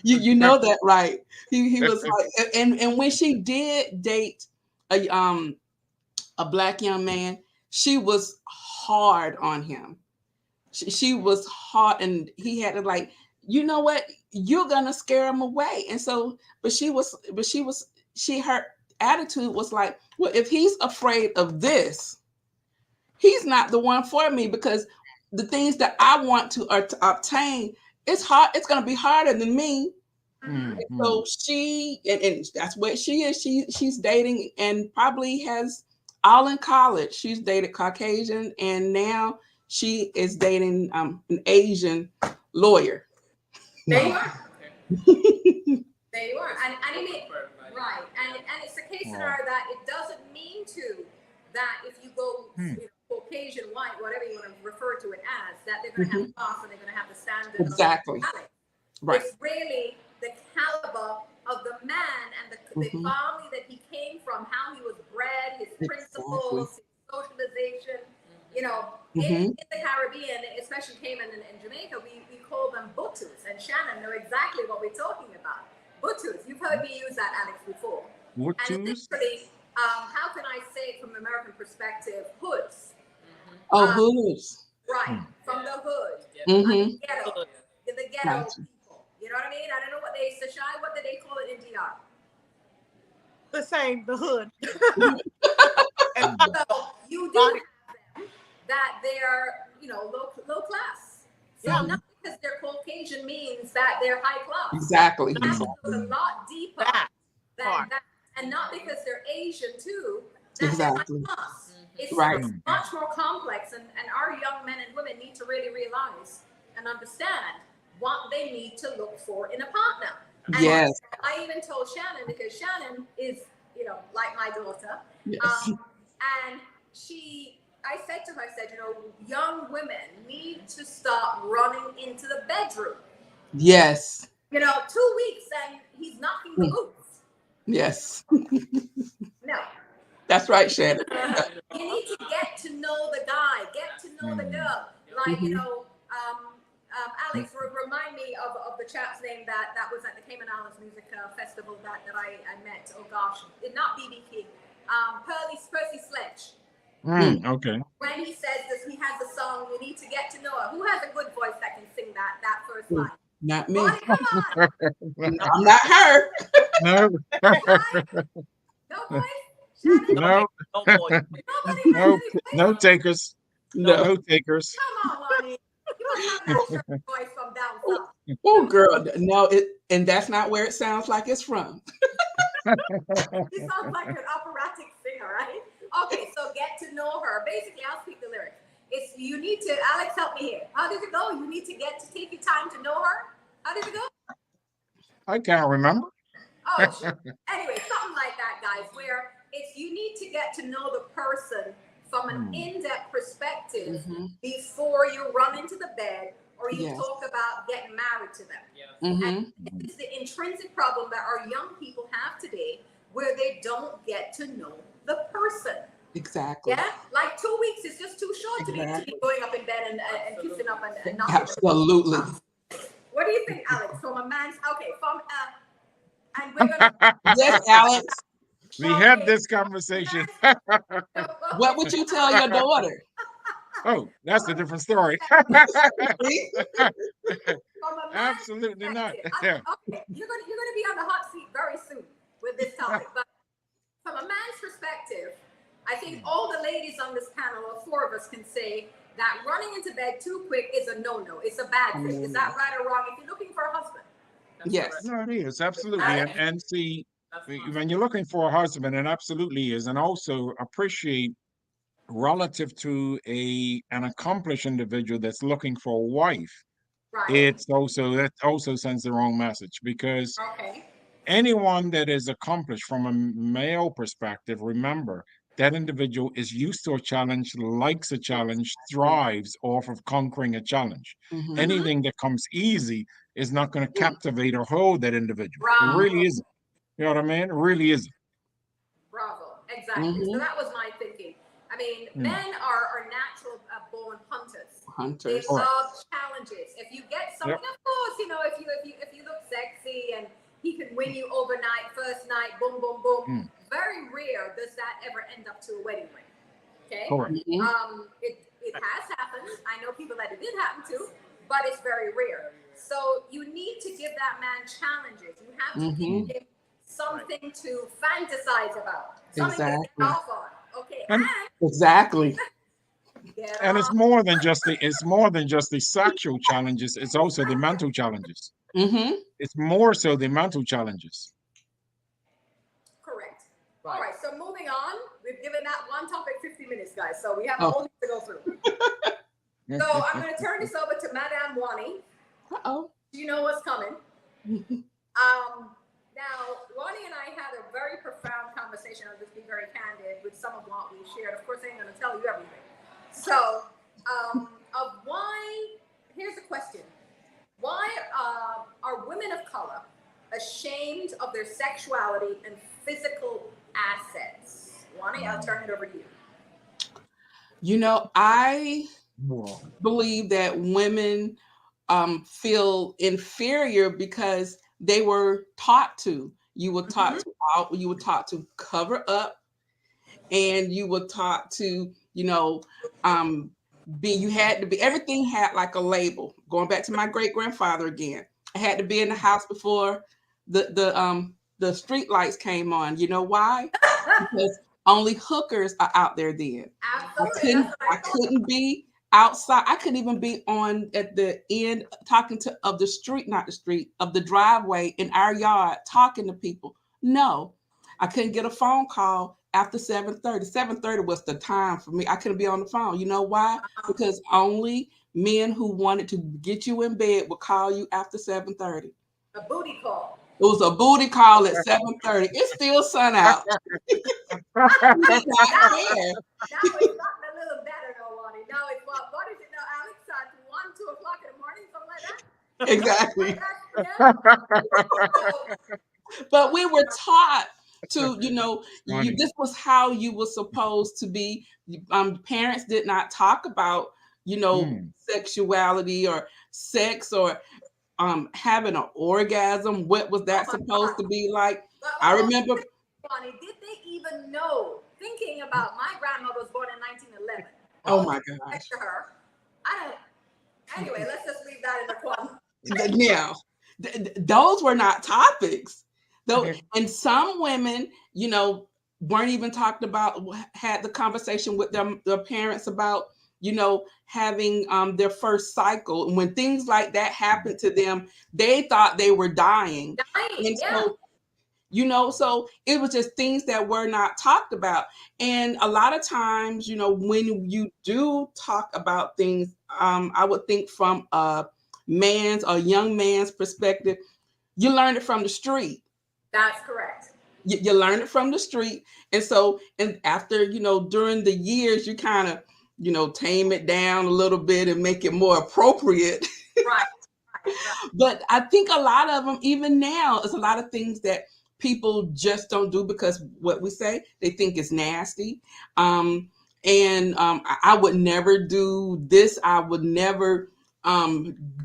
you know that, right? He was like, and when she did date a black young man, she was hard on him. She was hard, and he had to like, you know what? You're gonna scare him away. And so, her attitude was like, well, if he's afraid of this, he's not the one for me, because the things that I want to obtain, it's hard. It's going to be harder than me. So she, and that's what she is. She's dating, and probably has all in college. She's dated Caucasian, and now she is dating an Asian lawyer. There you are. There you are. And I mean, right. And it's a case scenario that it doesn't mean that if you go Caucasian, white, whatever you want to refer to it as, that they're going to have class and they're going to have the standard. Exactly. Right. It's really the caliber of the man and the family that he came from, how he was bred, his principles, his socialization. In the Caribbean, especially Cayman and Jamaica, we call them butus. And Shannon know exactly what we're talking about. Butus. You've heard me use that, Alex, before. Butus? And literally, how can I say it from an American perspective? Hoods. Hoods. Right, from the hood. Mm-hmm. The ghetto people. You know what I mean? I don't know what Suchay, what do they call it in DR? The same, the hood. And so you do have them that they're, low class. So not because they're Caucasian means that they're high class. Exactly. That's a lot deeper than that. And not because they're Asian too. Exactly. It's much more complex, and our young men and women need to really realize and understand what they need to look for in a partner. And yes. I even told Shannon, because Shannon is, like my daughter. Yes. And I said to her, young women need to start running into the bedroom. Yes. 2 weeks and he's knocking the boots. Yes. No. That's right, Shannon. You need to get to know the guy, get to know the girl. Like, Alex, remind me of the chap's name that was at the Cayman Islands Music Festival that I met. Oh gosh, not B.B. King. Percy Sledge. Okay. When he says this, he has a song, you need to get to know her. Who has a good voice that can sing that first line? Not me. Juani, come on. I'm not her. No. No voice? Shannon? No. No takers. No takers. Come on, Juani. You must have that voice from down south. Oh, girl. No, and that's not where it sounds like it's from. You sound like an operatic singer, right? Okay, so get to know her. Basically, I'll speak the lyrics. It's you need to, Alex, help me here. How does it go? You need to take your time to know her. How does it go? I can't remember. Oh, anyway, something like that, guys, where it's you need to get to know the person from an in-depth perspective before you run into the bed or you talk about getting married to them. And this is the intrinsic problem that our young people have today, where they don't get to know the person. Exactly. Yeah, like 2 weeks is just too short to be going up in bed and kissing up and not. Absolutely. What do you think, Alex? From a man's and we're gonna yes, Alex. We had this conversation. What would you tell your daughter? Oh, that's a different story. Absolutely not. Okay, you're gonna be on the hot seat very soon with this topic. But from a man's perspective, I think think all the ladies on this panel, or 4 of us, can say that running into bed too quick is a no-no. It's a bad thing. Is that right or wrong? If you're looking for a husband. Yes. No, it is absolutely. And see, when you're looking for a husband, it absolutely is. And also appreciate relative to an accomplished individual that's looking for a wife. Right. That also sends the wrong message, because Okay. anyone that is accomplished from a male perspective, remember, that individual is used to a challenge, likes a challenge, thrives off of conquering a challenge. Mhm. Anything that comes easy is not going to captivate or hold that individual. It Bravo. really isn't. You know what I mean? It really isn't. Bravo. Exactly. So that was my thinking. I mean, men are natural born hunters. They love challenges. If you get something, of course, you know, if you look sexy and he can win you overnight, first night, boom, boom, boom. Very rare does that ever end up to a wedding ring. Okay. Correct. It has happened. I know people that it did happen to, but it's very rare. So you need to give that man challenges. You have to give him something to fantasize about, something to get off on. Okay. Exactly. And it's more than just the sexual challenges. It's also the mental challenges. It's more so the mental challenges. Correct. Right. All right. So moving on, we've given that one topic 50 minutes, guys. So we have a whole heap to go through. So I'm going to turn this over to Madame Juani. You know what's coming. Now, Juani and I had a very profound conversation. I'll just be very candid with some of what we shared. Of course, I ain't going to tell you everything. So, of why, here's a question. Why are women of color ashamed of their sexuality and physical assets? Juani, I'll turn it over to you. You know, I believe that women feel inferior because they were taught to. You were taught to cover up, and you were taught to, you know, you had to be, everything had like a label. Going back to my great grandfather again, I had to be in the house before the street lights came on. You know why? Because only hookers are out there then. Absolutely. I couldn't be outside. I couldn't even be at the end talking of the driveway in our yard talking to people. No, I couldn't get a phone call after 7:30. 7:30 was the time for me. I couldn't be on the phone. You know why? Because only men who wanted to get you in bed would call you after 7:30. A booty call. It was a booty call at 7:30. It's still sun out. Now it's gotten a little better, though, Juani. Now it's what is it now, Alex? At 1, 2 o'clock in the morning, something like that. Exactly. But we were taught to, you know, this was how you were supposed to be. Parents did not talk about, you know, sexuality or sex or having an orgasm. What was that supposed to be like? I remember. Juani, did they even know? Thinking about my grandmother was born in 1911. Oh my gosh. Next to her, I don't. Anyway, let's just leave that in the corner. Now, those were not topics. Though, and some women, you know, weren't even talked about. Had the conversation with their parents about, you know, having their first cycle. And when things like that happened to them, they thought they were dying. And so, you know, so it was just things that were not talked about. And a lot of times, you know, when you do talk about things, I would think from a young man's perspective, you learn it from the street. That's correct. You learn it from the street. And so, and after, you know, during the years, you kind of, you know, tame it down a little bit and make it more appropriate. Right. But I think a lot of them, even now, is a lot of things that people just don't do because what we say, they think it's nasty. I would never do this. I would never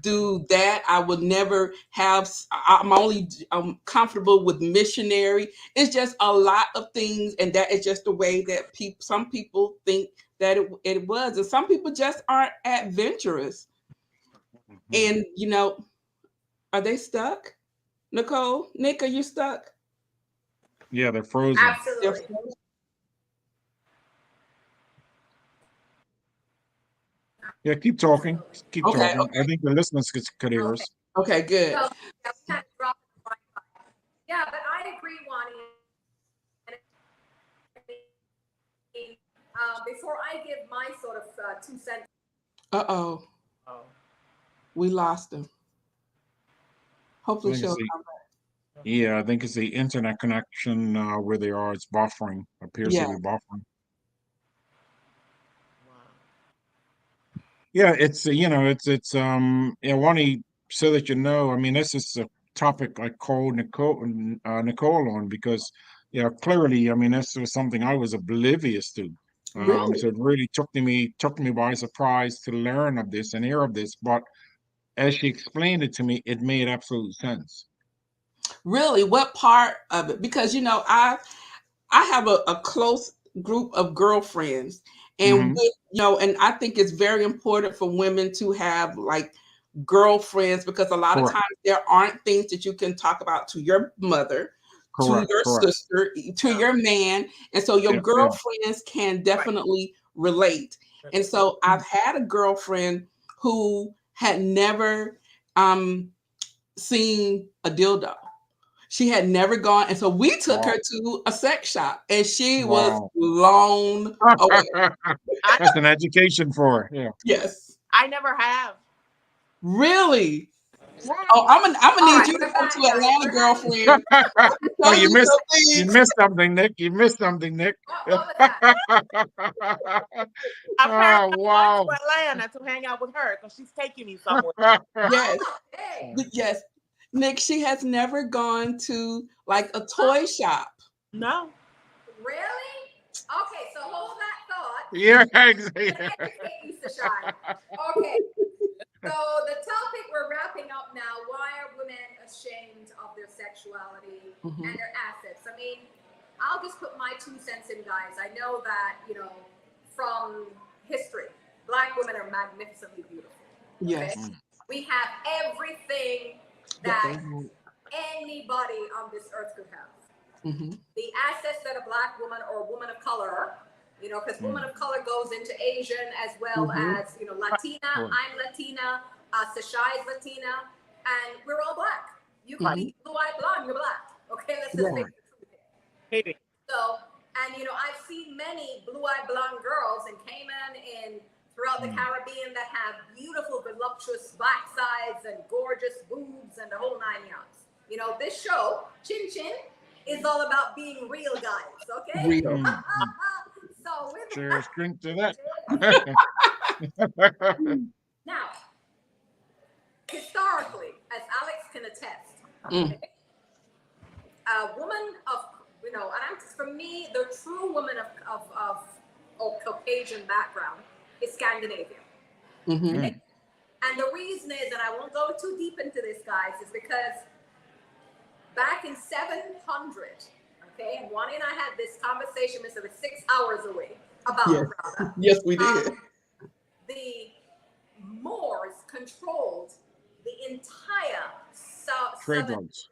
do that. I would never have, I'm comfortable with missionary. It's just a lot of things. And that is just the way that some people think that it was. And some people just aren't adventurous. And, you know, are they stuck? Nicole, Nick, are you stuck? Yeah, they're frozen. Absolutely. Yeah, keep talking. Keep Okay, talking. okay, I think the listeners could hear Okay. us. okay, good. So yeah, we kind of dropped the Wi-Fi. Yeah, but I agree, Juani. Before I give my sort of 2 cents. Uh-oh, Oh. we lost him. I Hopefully think she'll it's the come back. Yeah, I think it's the internet connection where they are. It's buffering. Appears to Yeah. be buffering. Wow. Yeah, it's yeah, Wani, so that you know, I mean, this is a topic I called Nicole on because yeah, clearly, I mean, this was something I was oblivious to. Really? So it really took me by surprise to learn of this and hear of this. But as she explained it to me, it made absolute sense. Really? What part of it? Because I have a close group of girlfriends, and Hmm. with, and I think it's very important for women to have like girlfriends because a lot of Correct, times there aren't things that you can talk about to your mother, to correct, your correct. sister, to Yeah. your man, and so your Yeah, yeah. girlfriends can Right. definitely relate. And so I've had a girlfriend who had never seen a dildo. She had never gone, and so we took her Wow. to a sex shop, and she was Wow. blown away. I That's an education for her. Yeah. Yes, I never have. really. What? Oh, I'm gonna All need right, you to we're come back, to guys. Atlanta, We're having. girlfriend. Oh, Show you some you things. missed something, Nick. You missed something, Nick. What was that? Apparently, Oh, I'm going to wow. Atlanta to hang out with her because she's taking me somewhere. Yes, Oh, hey. yes. Nick, she has never gone to like a toy shop. No. Really? Okay, so hold that thought. Yeah, I'm exactly. gonna educate you, Suchay. Okay, so the topic we're wrapping up now: why are women ashamed of their sexuality Mhm. and their assets? I mean, I'll just put my 2 cents in, guys. I know that from history, Black women are magnificently beautiful. Okay, Yes. we have everything Yes. that anybody on this earth could have. Mhm. The assets that a Black woman or a woman of color, because woman of color goes into Asian as well Mhm. as, Latina. Correct. I'm Latina. Suchay is Latina, and we're all Black. You can Mhm. be blue-eyed blonde, you're Black. Okay, let's just Yes. make the truth here. Hating. So, and I've seen many blue-eyed blonde girls in Cayman and throughout the Caribbean that have beautiful, voluptuous backsides and gorgeous boobs and the whole 9 yards. This show, Chin Chin, is all about being real guys, okay? Real. So with Cheers, drink to that. now, historically, as Alex can attest, Mm. a woman of, and for me, the true woman of Caucasian background is Scandinavian. Mhm. Okay? And the reason is, and I won't go too deep into this, guys, is because back in 700, okay, and Juani and I had this conversation, Mr. 6 hours away, about Yes. it, rather. Yes, we did. The Moors controlled the entire Trade southern. routes.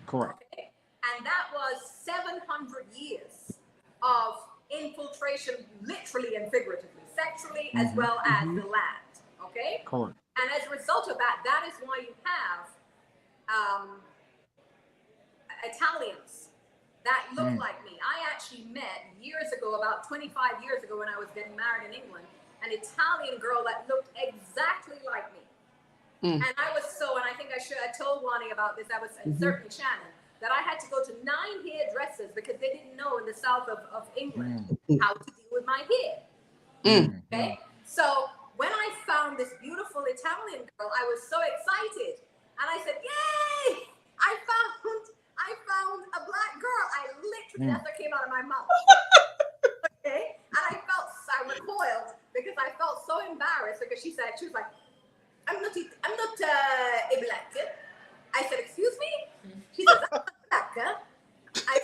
Correct. Okay? And that was 700 years of infiltration, literally and figuratively, sexually, as well as the land. Okay? Correct. And as a result of that, that is why you have Italians that look like me. I actually met years ago, about 25 years ago, when I was getting married in England, an Italian girl that looked exactly like me. And I was and I think I told Juani about this, I was, and certainly Shannon, that I had to go to 9 hairdressers because they didn't know in the south of England how to deal with my hair. Okay? So when I found this beautiful Italian girl, I was so excited. And I said, yay! I found a Black girl. I literally, that's what came out of my mouth. Okay? And I recoiled because I felt so embarrassed because she was like, I'm not a Black girl. I said, excuse me? She says, I'm a Black girl. I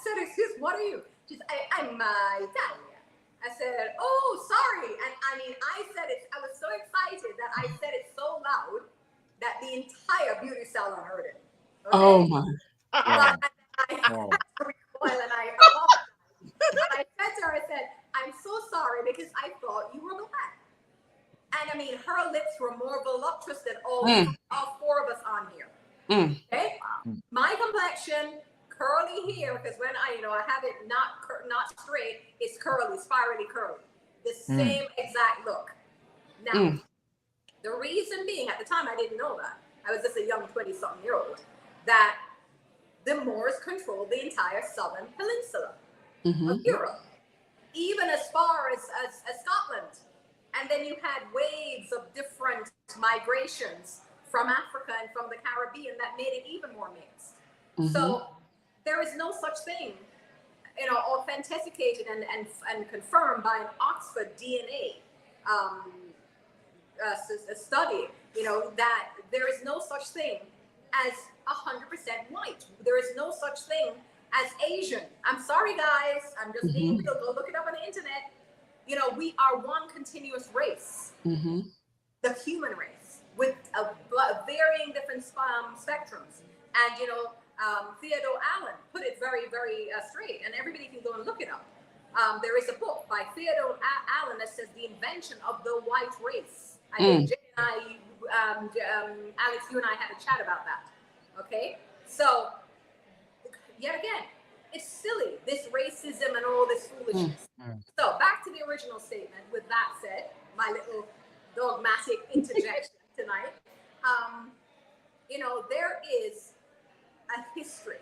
said, excuse me, what are you? She said, I'm Italian. I said, oh, sorry. And I mean, I said it, I was so excited that I said it so loud that the entire beauty salon heard it. Okay? Oh my. But I had to recoil and I apologized. And I said to her, I said, I'm so sorry because I thought you were Black. all four of us on here. Okay, my complexion, curly hair, because when I have it not straight, it's curly, spirally curly. The same exact look. Now, the reason being, at the time I didn't know that. I was just a young 20-something-year-old. That the Moors controlled the entire southern peninsula of Europe, even as far as Scotland. And then you had waves of different migrations from Africa and from the Caribbean that made it even more mixed. So there is no such thing, authenticated and confirmed by an Oxford DNA study, that there is no such thing as 100% white. There is no such thing as Asian. I'm sorry, guys. I'm just being real. Go look it up on the internet. We are one continuous race, the human race, with varying different spectrums. And, Theodore Allen put it very, very straight, and everybody can go and look it up. There is a book by Theodore Allen that says The Invention of the White Race. I think Jay and Alex, you and I had a chat about that. Okay? So, yet again, it's silly, this racism and all this foolishness. So, back to the original statement. With that said, my little dogmatic interjection tonight. There is a history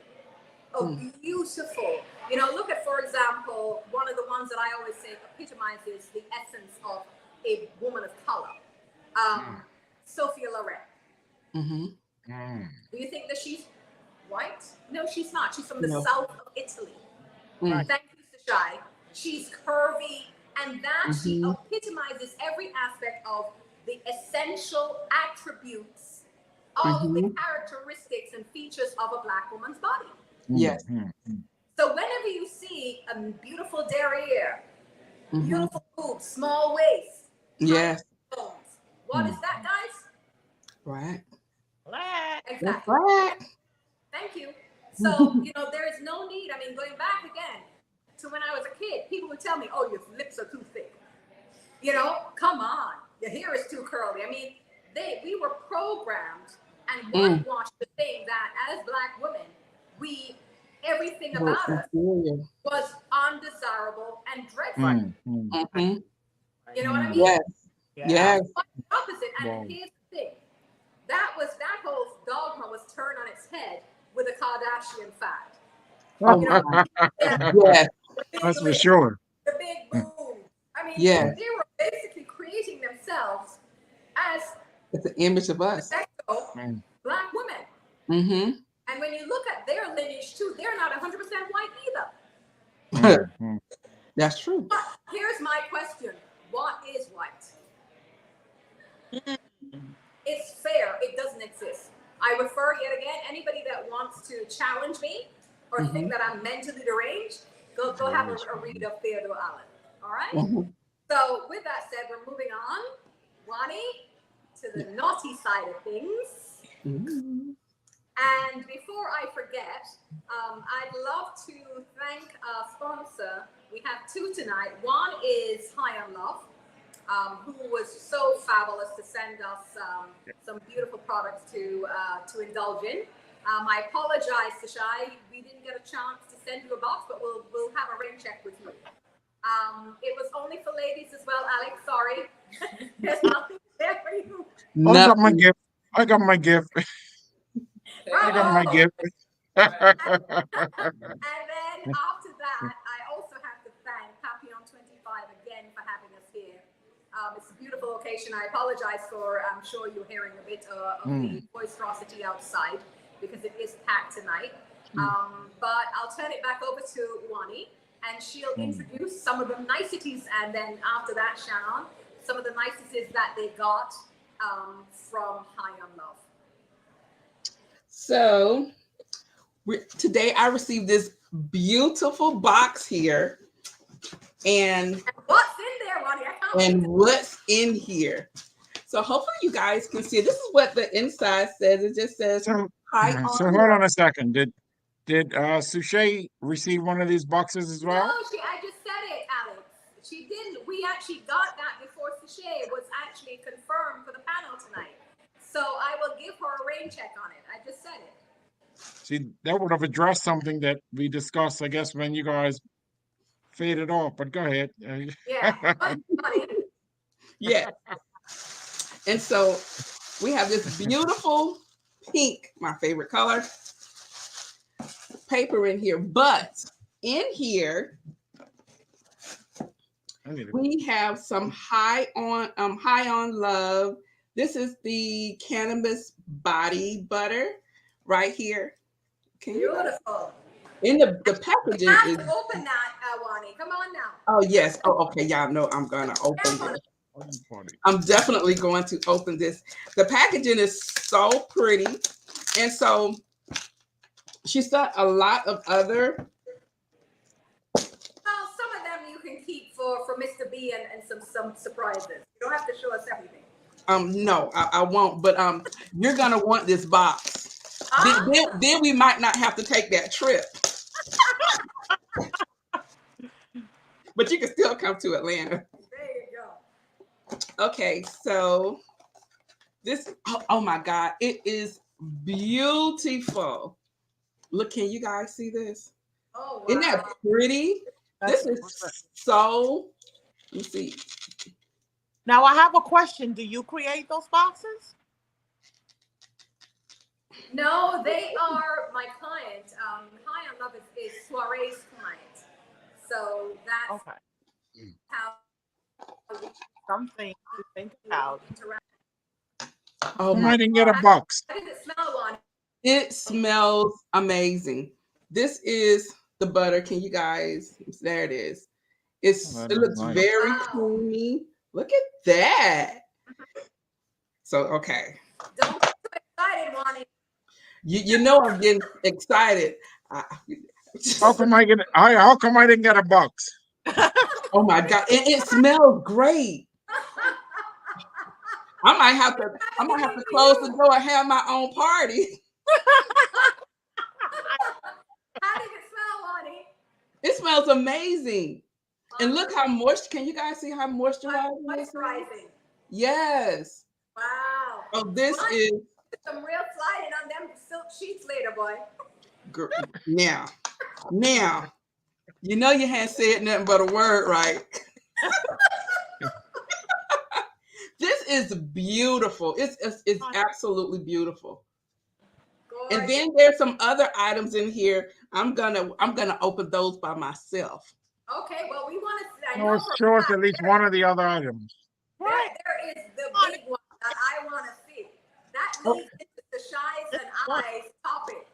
of beautiful, look at, for example, one of the ones that I always say epitomizes the essence of a woman of color, Sophia Loren. Do you think that she's white? No, she's not. She's from the south of Italy. Thank you, Suchay. She's curvy, and that she epitomizes every aspect of the essential attributes of the characteristics and features of a Black woman's body. Yes. So whenever you see a beautiful derriere, beautiful boobs, small waist, yes, bones, what is that, guys? Right. Exactly. That's right. Thank you. So, there is no need. I mean, going back again to when I was a kid, people would tell me, oh, your lips are too thick. Come on. Your hair is too curly. I mean, we were programmed and whitewashed to think that as Black women, everything about us was undesirable and dreadful. You know what I mean? Yes. Yes. Opposite. And here's the thing. That whole dogma was turned on its head with a Kardashian fact. Yes. That's for sure. The big boom. I mean, yes. They were basically creating themselves as it's an image of us. Black women. And when you look at their lineage too, they're not 100% white either. That's true. But here's my question. What is white? It's fair. It doesn't exist. I refer yet again, anybody that wants to challenge me or think that I'm mentally deranged, go have a read of Theodore Allen. All right? So with that said, we're moving on. Juani, to the naughty side of things. And before I forget, I'd love to thank our sponsor. We have two tonight. One is High on Love, who was so fabulous to send us some beautiful products to indulge in. I apologize, Suchay, we didn't get a chance to send you a box, but we'll have a rain check with you. It was only for ladies as well, Alex. Sorry, there's nothing there for you. No. I got my gift. I got my gift. I got my gift. And then after that, I also have to thank Papillon 25 again for having us here. It's a beautiful location. I apologize for, I'm sure you're hearing a bit of the boisterosity outside because it is packed tonight. But I'll turn it back over to Juani and she'll introduce some of the niceties. And then after that, Shannon, some of the niceties that they got from High on Love. So today I received this beautiful box here. And what's in there, Juani? And what's in here? So hopefully you guys can see. This is what the inside says. It just says High on. So hold on a second. Did Suchay receive one of these boxes as well? No, I just said it, Alex. She didn't. We actually got that before Suchay was actually confirmed for the panel tonight. So I will give her a rain check on it. I just said it. See, that would have addressed something that we discussed, I guess, when you guys faded off. But go ahead. Yeah. Funny. Yeah. And so we have this beautiful pink, my favorite color, paper in here. But in here, we have some high on love. This is the Cannabis body butter right here. Can you Beautiful. in the packaging You have is to open that, Juani. Come on now. oh yes. Oh, okay. Y'all know I'm gonna open this. I'm definitely going to open this. The packaging is so pretty. And so she's got a lot of other. Well, some of them you can keep for Mr. B and some surprises. You don't have to show us everything. No, I won't, but you're gonna want this box. Ah. Then we might not have to take that trip. But you can still come to Atlanta. There you go. Okay, so this, oh my God, it is beautiful. Look, can you guys see this? Oh, wow. Isn't that pretty? This is so, let me see. Now I have a question. Do you create those boxes? No, they are my client. High on Love is Soirée's client. So that's Okay. how Something to think about. interact. Oh I my, didn't get a box. How does it smell, Juani? it smells amazing. This is the butter. Can you guys, there it is. Oh, It looks nice. very Wow. creamy. Look at that. So, okay. Don't get too excited, Juani. You know I'm getting excited. How come I didn't get a box? Oh my God. It smells great. I might have to close the door and have my own party. How does it smell, Juani? It smells amazing. And look how moist. Can you guys see how moisturizing this is? Moisturizing. Yes. Wow. Oh, this Juani, is some real sliding on them silk sheets later, boy. now. You know you hadn't said nothing but a word, right? This is beautiful. It's absolutely beautiful. Gorgeous. And then there's some other items in here. I'm gonna open those by myself. Okay, well, we want to. I No, know it's for a sure it's fact at least one of the other items. there is the big one that I want to see. That leads into the Shy's and I's topic.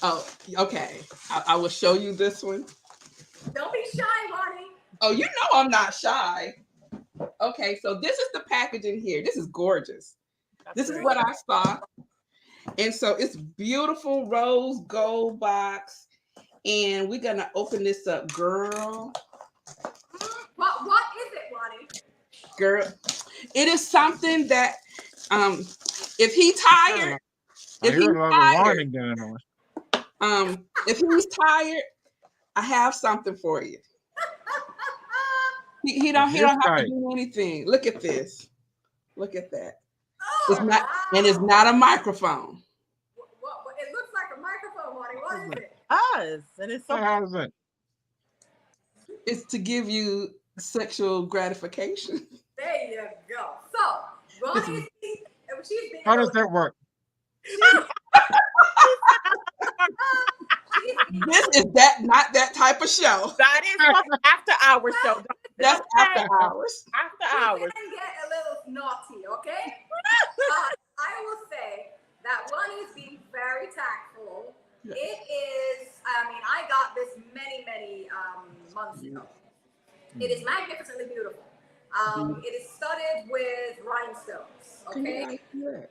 Oh, okay. I will show you this one. Don't be shy, Juani. Oh, you know I'm not shy. Okay, so this is the packaging here. This is gorgeous. This is what I saw. And so it's beautiful rose gold box. And we're gonna open this up, girl. What is it, Juani? Girl, it is something that if he's tired, I hear a lot of warning going on. if he's tired, I have something for you. He don't have to do anything. Look at this. Look at that. Oh, It's not, wow. and it's not a microphone. What, it looks like a microphone, Juani. What is it? Yes, and it's so How is it? It's to give you sexual gratification. There you go. So, Juani, she's being How does that work? This is not that type of show. that is from after hours show. That's after hours. After hours. Can get a little naughty, okay? I will say that Juani is being very tactful. Yes. It is, I got this many months ago. It is magnificently beautiful. It is studded with rhinestones, okay?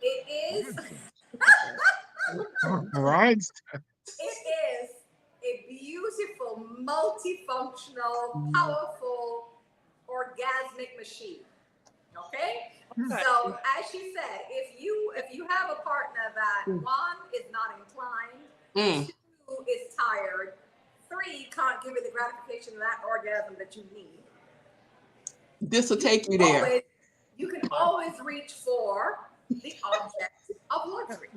It is... Right? It is a beautiful, multifunctional, powerful, orgasmic machine. Okay? So as she said, if you have a partner that one is not inclined, two is tired, three can't give you the gratification of that orgasm that you need. This will take you there. You can always reach for the object of luxury.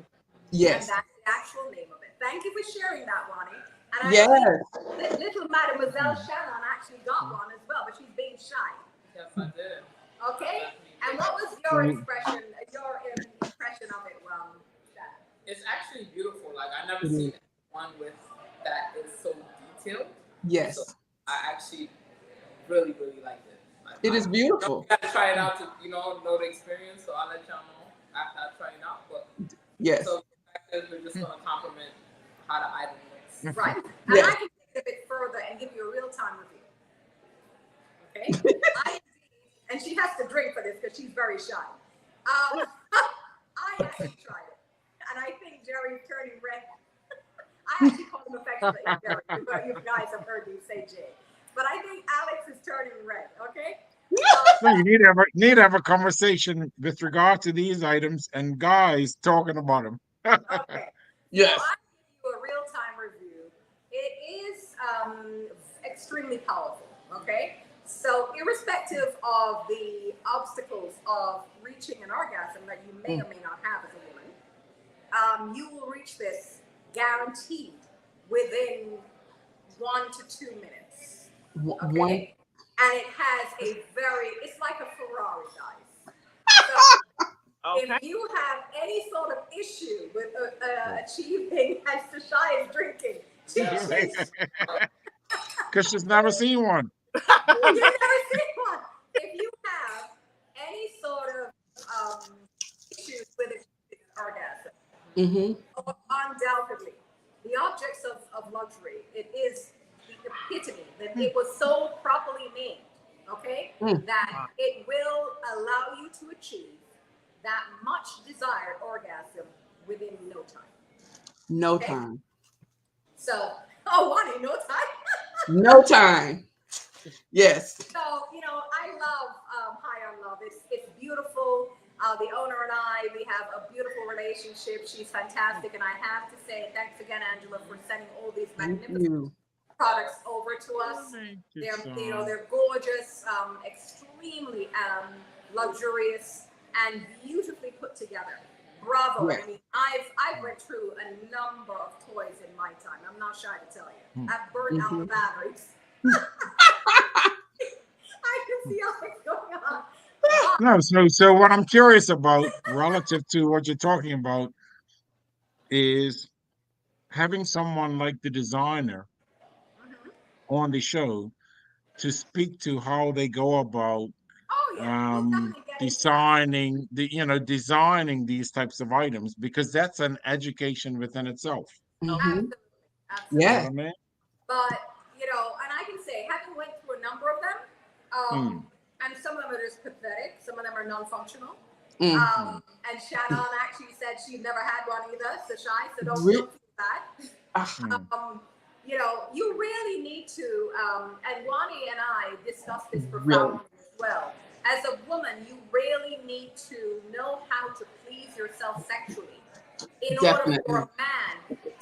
Yes. And that's the actual name of it. Thank you for sharing that, Juani. And I Yes. think little Mademoiselle Shannon actually got one as well, but she's being shy. Yes, I did. Okay? And what was your impression of it, Shannon? It's actually beautiful. Like, I never seen one with that is so detailed. Yes. So I actually really, really liked it. Like, It is beautiful. You gotta try it out to, know the experience. So I'll let y'all know after I try it out. But Yes. so the fact is, we're just gonna compliment how the item looks. Right. And Yes. I can take it a bit further and give you a real-time review. Okay? And she has to drink for this because she's very shy. I actually tried it. And I think Jerry's turning red. I actually call him affectionately Jerry. But you guys have heard me say Jay. But I think Alex is turning red, okay? So you need to have a conversation with regard to these items and guys talking about them. Okay. Yes. So I give you a real-time review. It is extremely powerful, okay? So irrespective of the obstacles of reaching an orgasm that you may or may not have as a woman, you will reach this guaranteed within 1 to 2 minutes. Okay? And it has it's like a Ferrari, guys. So if you have any sort of issue with achieving, as Suchay is drinking, Because she's never seen one. You've never seen one. If you have any sort of issues with orgasm, undoubtedly, the objects of luxury, it is the epitome that it was so properly named, okay, that it will allow you to achieve that much desired orgasm within no time. No time. So, Juani, no time? No time. Yes. So, I love High on Love. It's beautiful. The owner and I, we have a beautiful relationship. She's fantastic. And I have to say, thanks again, Angela, for sending all these magnificent products over to us. They're gorgeous, extremely luxurious, and beautifully put together. Bravo. Yes. I mean, I've went through a number of toys in my time. I'm not shy to tell you. I've burned out the batteries. I can see Alex going on. No, so what I'm curious about relative to what you're talking about is having someone like the designer on the show to speak to how they go about designing designing these types of items, because that's an education within itself. Absolutely. Yeah. You know what I mean? But and I can say, having went through a number of them, and some of them are just pathetic, some of them are non-functional. And Shannon actually said she'd never had one either, so shy, so don't feel that. You really need to, and Juani and I discussed this profoundly as well. As a woman, you really need to know how to please yourself sexually in order for a man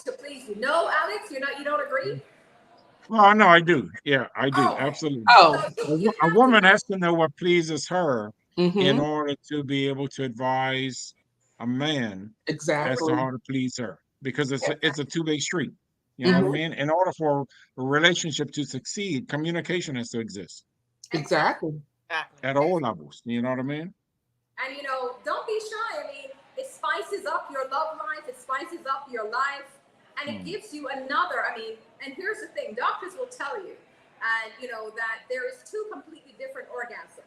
to please you. No, Alex, you don't agree? Well, no, I do. Yeah, I do. Absolutely. A woman has to know what pleases her in order to be able to advise a man as to how to please her, because it's a two-way street. You know what I mean? In order for a relationship to succeed, communication has to exist. Exactly. At all levels. You know what I mean? And don't be shy. I mean, it spices up your love life, it spices up your life, and it gives you another. I mean, and here's the thing, doctors will tell you, that there is two completely different orgasms.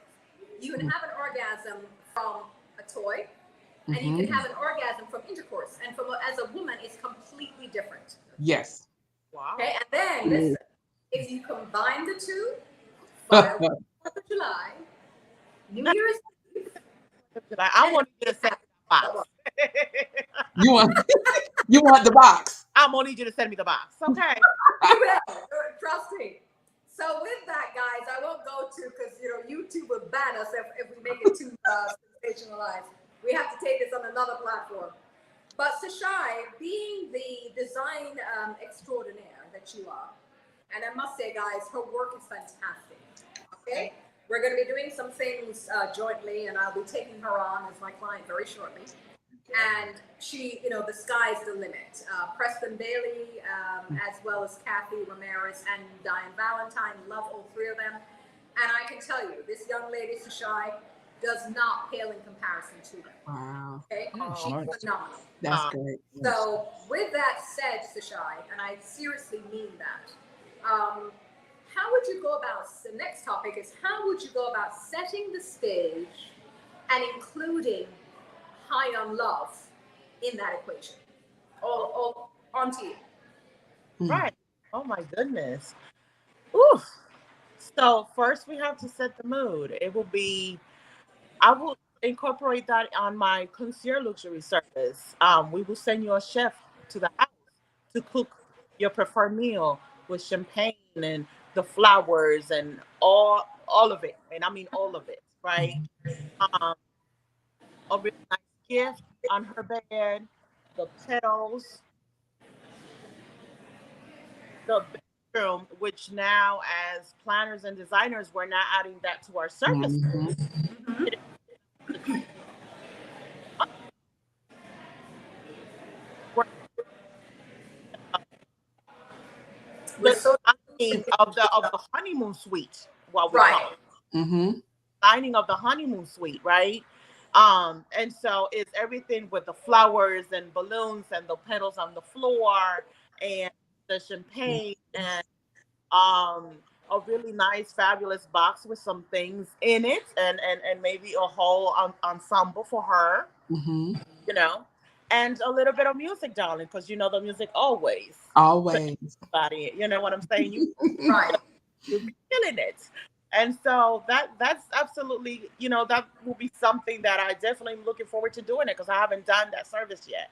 You can have an orgasm from a toy, and you can have an orgasm from intercourse. And as a woman, it's completely different. Yes. Wow. Okay, and then listen, if you combine the two, 4th of July, New Year's Eve, I want you to send me the box. You want the box? I'm gonna need you to send me the box, okay? Trust me. So with that, guys, I won't go to, because YouTube will ban us if we make it too sensationalized. We have to take this on another platform. But Suchay, being the design extraordinaire that you are, and I must say, guys, her work is fantastic. Okay, We're going to be doing some things jointly, and I'll be taking her on as my client very shortly. And she, the sky's the limit. Preston Bailey, as well as Kathy Ramirez and Diane Valentine, love all three of them. And I can tell you, this young lady, Suchay, does not pale in comparison to them. Wow. Okay? She's Nice. phenomenal. That's great. So with that said, Suchay, and I seriously mean that, how would you go about, the next topic is, how would you go about setting the stage and including high on love in that equation? All on to you. Right. Oh my goodness. Ooh. So first we have to set the mood. It will be, I will incorporate that on my concierge luxury service. We will send you a chef to the house to cook your preferred meal with champagne and the flowers and all of it. And I mean all of it, right? A really nice gift on her bed, the petals, the bedroom, which now as planners and designers, we're now adding that to our service. Of the honeymoon suite, while we call it. Signing of the honeymoon suite, right? And so it's everything with the flowers and balloons and the petals on the floor and the champagne and a really nice, fabulous box with some things in it and maybe a whole ensemble for her, and a little bit of music, darling, because the music always. Body, you know what I'm saying? You're feeling it. And so that's absolutely, that will be something that I definitely am looking forward to doing it because I haven't done that service yet.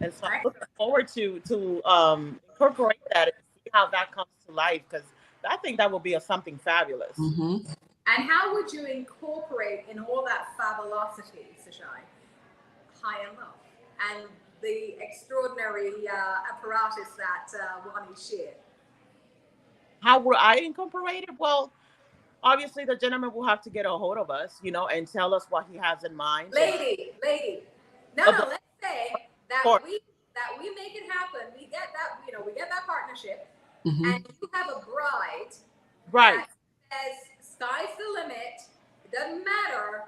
And so I'm looking forward to incorporate that and see how that comes to life because I think that will be something fabulous. And how would you incorporate in all that fabulosity, Suchay, high and low, and the extraordinary apparatus that Juani shared? How will I incorporate it? Well, obviously the gentleman will have to get a hold of us, and tell us what he has in mind. Lady. No, let's say that we make it happen. We get that, we get that partnership, and you have a bride, right? That says sky's the limit. It doesn't matter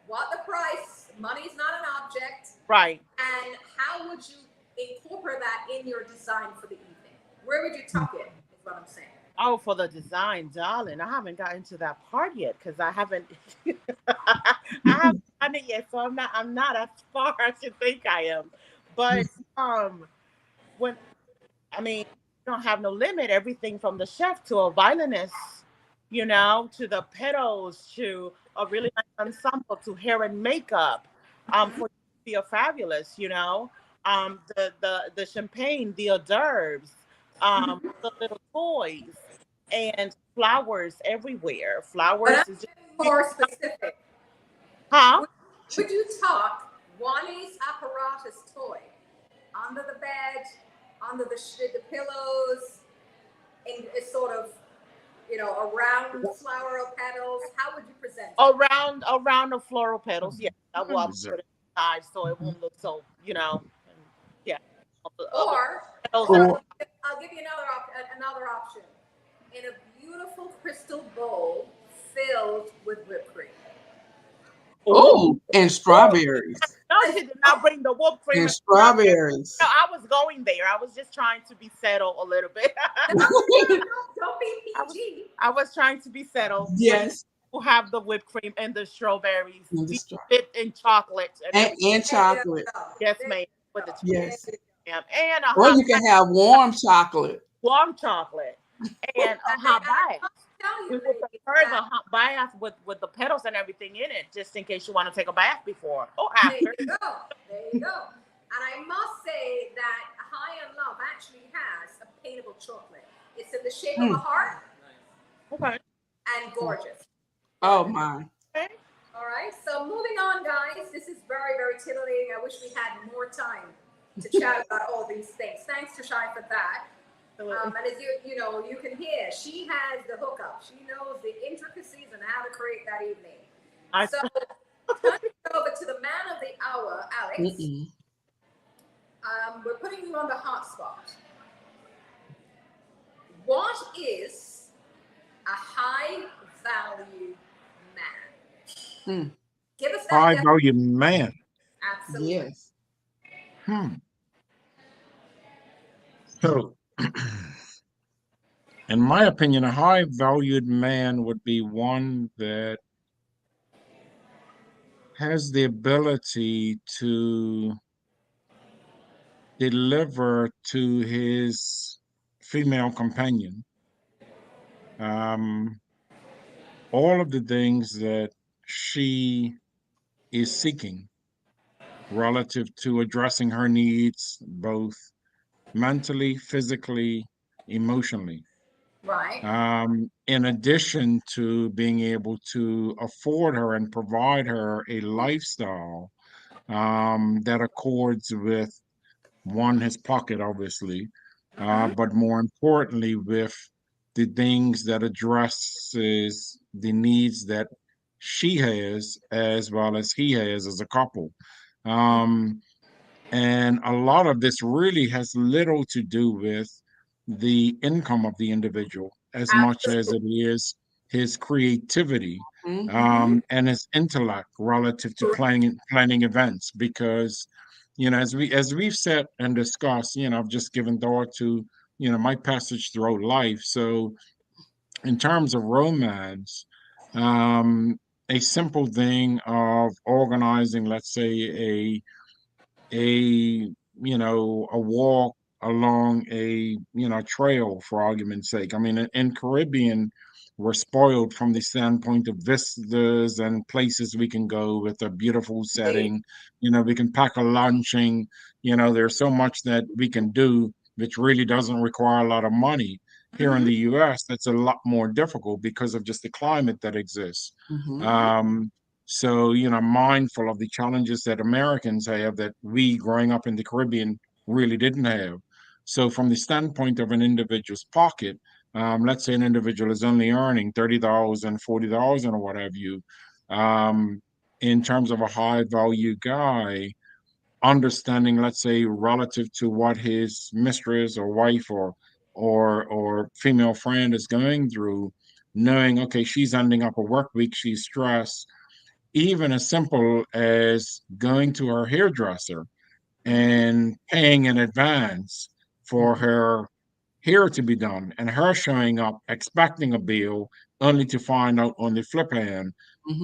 what the price. Money's not an object, right? And how would you incorporate that in your design for the evening? Where would you tuck it? Is what I'm saying. Oh, for the design, darling, I haven't gotten to that part yet because I haven't done it yet, so I'm not as far as you think I am. But you don't have no limit. Everything from the chef to a violinist, to the pedals, to a really nice ensemble, to hair and makeup, for you to feel fabulous, the champagne, the hors d'oeuvres, the little toys. And flowers everywhere. Flowers is just more specific. Huh? Would you talk Juani's apparatus toy under the bed, under the pillows, in a sort of, around the floral petals? How would you present it? Around the floral petals? Yeah, I will put it inside so it won't look so, yeah. Or I'll give you another option. In a beautiful crystal bowl filled with whipped cream. Oh, and strawberries. No, she did not bring the whipped cream. And strawberries. No, I was going there. I was just trying to be settled a little bit. Don't be PG. I was trying to be settled. Yes. We'll have the whipped cream and the strawberries. Dipped in chocolate. And chocolate. Yes, ma'am. With the yes. And or you can have warm chocolate. Warm chocolate. And a hot bath. We would prefer the hot bath with the petals and everything in it, just in case you want to take a bath before or after. There you go. And I must say that High and Love actually has a paintable chocolate. It's in the shape of a heart. Okay. And gorgeous. Oh my. Okay. All right. So moving on, guys. This is very, very titillating. I wish we had more time to chat about all these things. Thanks to Shai for that. Absolutely. And as you can hear, she has the hookup. She knows the intricacies and how to create that evening. So, turning it over to the man of the hour, Alex. We're putting you on the hot spot. What is a high value man? Give us that. High value man. Absolutely. Yes. So, in my opinion, a high valued man would be one that has the ability to deliver to his female companion all of the things that she is seeking relative to addressing her needs, both mentally, physically, emotionally. Right. In addition to being able to afford her and provide her a lifestyle that accords with one, his pocket, obviously, but more importantly, with the things that addresses the needs that she has as well as he has as a couple. And a lot of this really has little to do with the income of the individual as much as it is his creativity and his intellect relative to planning events. Because, as we've said and discussed, I've just given thought to, my passage through life. So in terms of romance, a simple thing of organizing, let's say, a walk along a trail, for argument's sake. I mean, in Caribbean, we're spoiled from the standpoint of vistas and places we can go with a beautiful setting. We can pack a lunching. There's so much that we can do which really doesn't require a lot of money. Here in the US, that's a lot more difficult because of just the climate that exists. So, mindful of the challenges that Americans have that we growing up in the Caribbean really didn't have. So, from the standpoint of an individual's pocket, let's say an individual is only earning $30,000, $40,000 or what have you. In terms of a high value guy, understanding, let's say, relative to what his mistress or wife or female friend is going through, knowing, okay, she's ending up a work week, she's stressed, even as simple as going to her hairdresser and paying in advance for her hair to be done, and her showing up expecting a bill only to find out on the flip hand,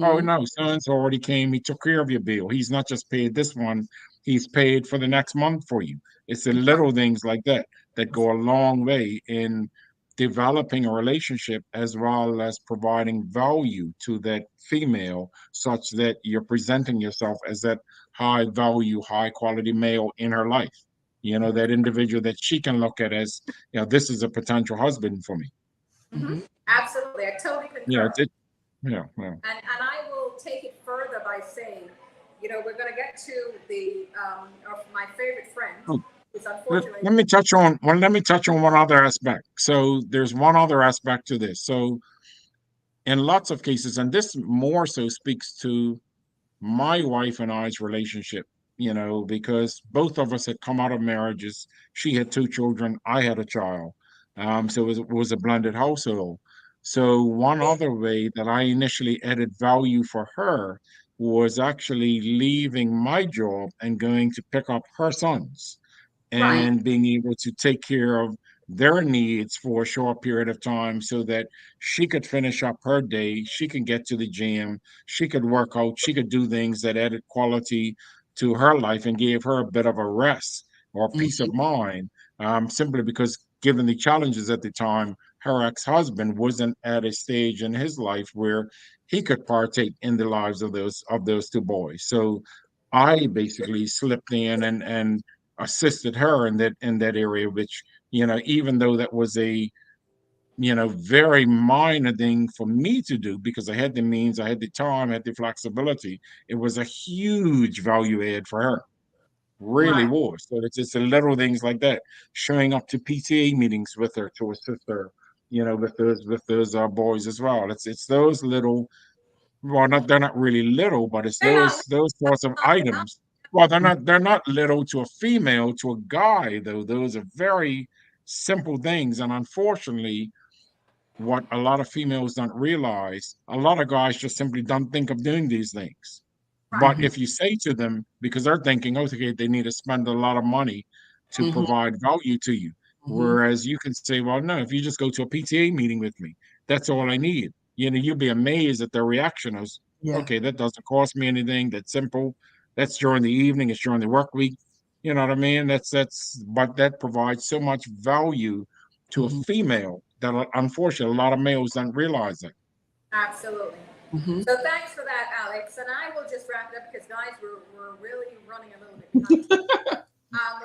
oh no, son's already came, he took care of your bill. He's not just paid this one, he's paid for the next month for you. It's the little things like that that go a long way in developing a relationship as well as providing value to that female, such that you're presenting yourself as that high value, high quality male in her life. That individual that she can look at as, this is a potential husband for me. Absolutely. I totally concur. Yeah. And I will take it further by saying, we're going to get to the of my favorite friend. Unfortunately, let me touch on one other aspect. So there's one other aspect to this. So in lots of cases, and this more so speaks to my wife and I's relationship, because both of us had come out of marriages. She had 2 children, I had a child. So it was a blended household. So one other way that I initially added value for her was actually leaving my job and going to pick up her sons and being able to take care of their needs for a short period of time so that she could finish up her day, she could get to the gym, she could work out, she could do things that added quality to her life and gave her a bit of a rest or peace of mind, simply because given the challenges at the time, her ex-husband wasn't at a stage in his life where he could partake in the lives of those 2 boys. So I basically slipped in and assisted her in that area, which, even though that was a very minor thing for me to do because I had the means, I had the time, I had the flexibility, it was a huge value add for her. really was. So it's the little things like that, showing up to PTA meetings with her to assist her, with those boys as well. It's those little, well, not they're not really little, but it's They're not. those sorts of items. Well, they're not little to a female. To a guy, though, those are very simple things, and unfortunately, what a lot of females don't realize, a lot of guys just simply don't think of doing these things. But if you say to them, because they're thinking, okay, they need to spend a lot of money to provide value to you. Whereas you can say, well, no, if you just go to a PTA meeting with me, that's all I need. You'll be amazed at their reaction is, okay, that doesn't cost me anything. That's simple. That's during the evening. It's during the work week. You know what I mean? But that provides so much value to a female that unfortunately a lot of males don't realize it. Absolutely. So thanks for that, Alex. And I will just wrap it up because, guys, we're really running a little bit behind.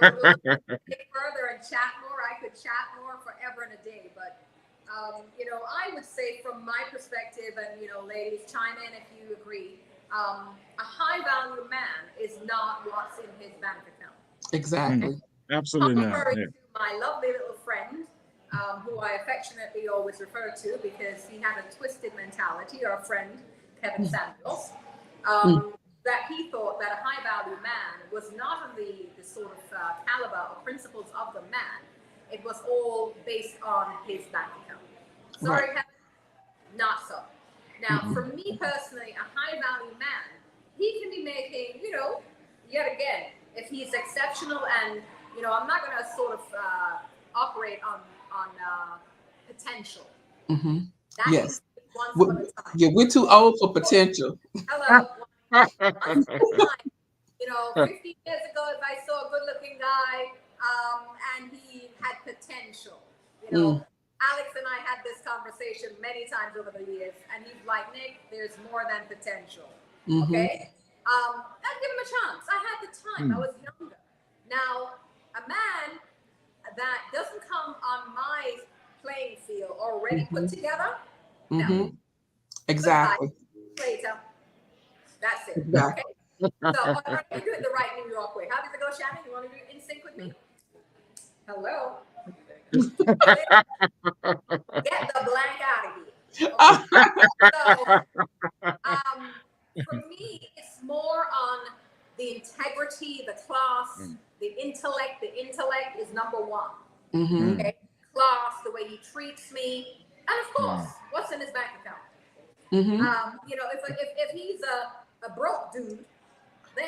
We'd love to get further and chat more. I could chat more forever and a day. But, I would say from my perspective, and, ladies, chime in if you agree, a high-value man is not what's in his bank account. Exactly. Absolutely not. Contrary to my lovely little friend, who I affectionately always refer to because he had a twisted mentality, our friend Kevin Samuels, that he thought that a high-value man was not on the sort of caliber or principles of the man. It was all based on his bank account. Sorry, Kevin, not so. Now, for me personally, a high-value man, he can be making, yet again, if he's exceptional and, I'm not going to sort of operate on potential. Yes. We're too old for potential. Hello. 50 years ago, if I saw a good-looking guy and he had potential, Alex and I had this conversation many times over the years, and he's like, Nick, there's more than potential. Okay? I'd give him a chance. I had the time. I was younger. Now, a man that doesn't come on my playing field already put together, no. Exactly. Later. That's it. Exactly. Okay? So, are you doing the right New York way? How does it go, Shannon? You want to do it in sync with me? Hello? Get the blank out of here. Okay? So, for me, it's more on the integrity, the class, the intellect. The intellect is number one. Okay? Class, the way he treats me, and of course, what's in his bank account. If he's a broke dude, then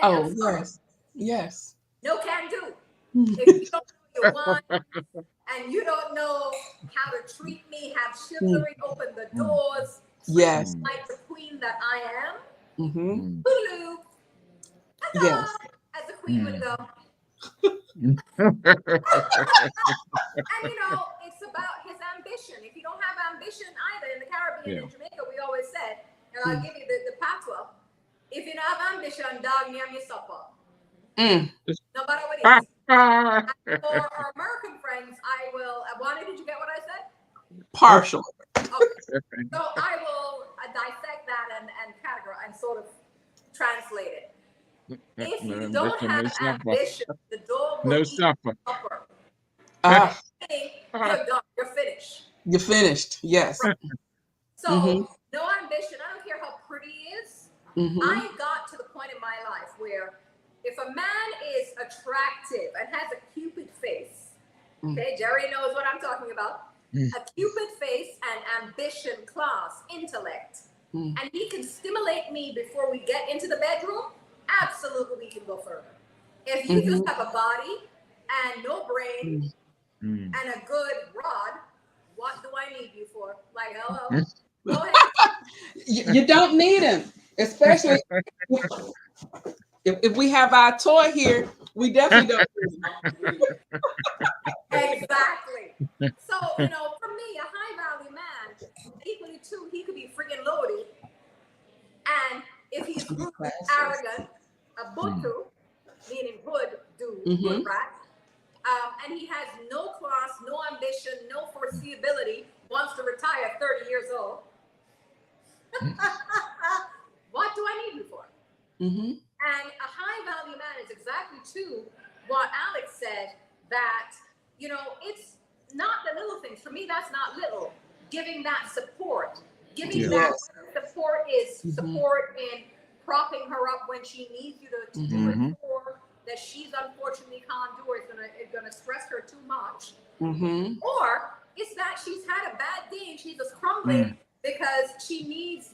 yes, no can do. If you don't know your wine and you don't know how to treat me, have chivalry, open the doors, yes, like the queen that I am, Hulu, yes, as the queen would go. And it's about his ambition. If you don't have ambition either, in the Caribbean and Jamaica, we always said, and I'll give you the patois, if you don't have ambition, dog, name your supper. No matter what it is. And for our American friends, Juani, did you get what I said? Partial. Okay. So I will dissect that and categorize and sort of translate it. If you don't have ambition, the dog will eat supper. You're done. You're finished. You're finished. Yes. So no ambition. I don't care how pretty he is. I got to the point in my life where if a man is attractive and has a cupid face, okay, Jerry knows what I'm talking about. A cupid face and ambition, class, intellect, and he can stimulate me before we get into the bedroom. Absolutely, we can go further. If you just have a body and no brain and a good rod, what do I need you for? Like, hello? Go ahead. You don't need him, especially if we have our toy here. We definitely don't need him. Exactly. So, for me, a high-value man, equally too, he could be freaking loaded. And if he's rude, arrogant, a butu, meaning hood dude, hood rat, and he has no class, no ambition, no foreseeability, wants to retire at 30 years old, what do I need you for? And a high value man is exactly to what Alex said, that, you know, it's not the little things. For me, that's not little. Giving that support. Giving that support is support in propping her up when she needs you to do it, or that she's unfortunately can't do, or it's gonna stress her too much. Or it's that she's had a bad day and she's just crumbling because she needs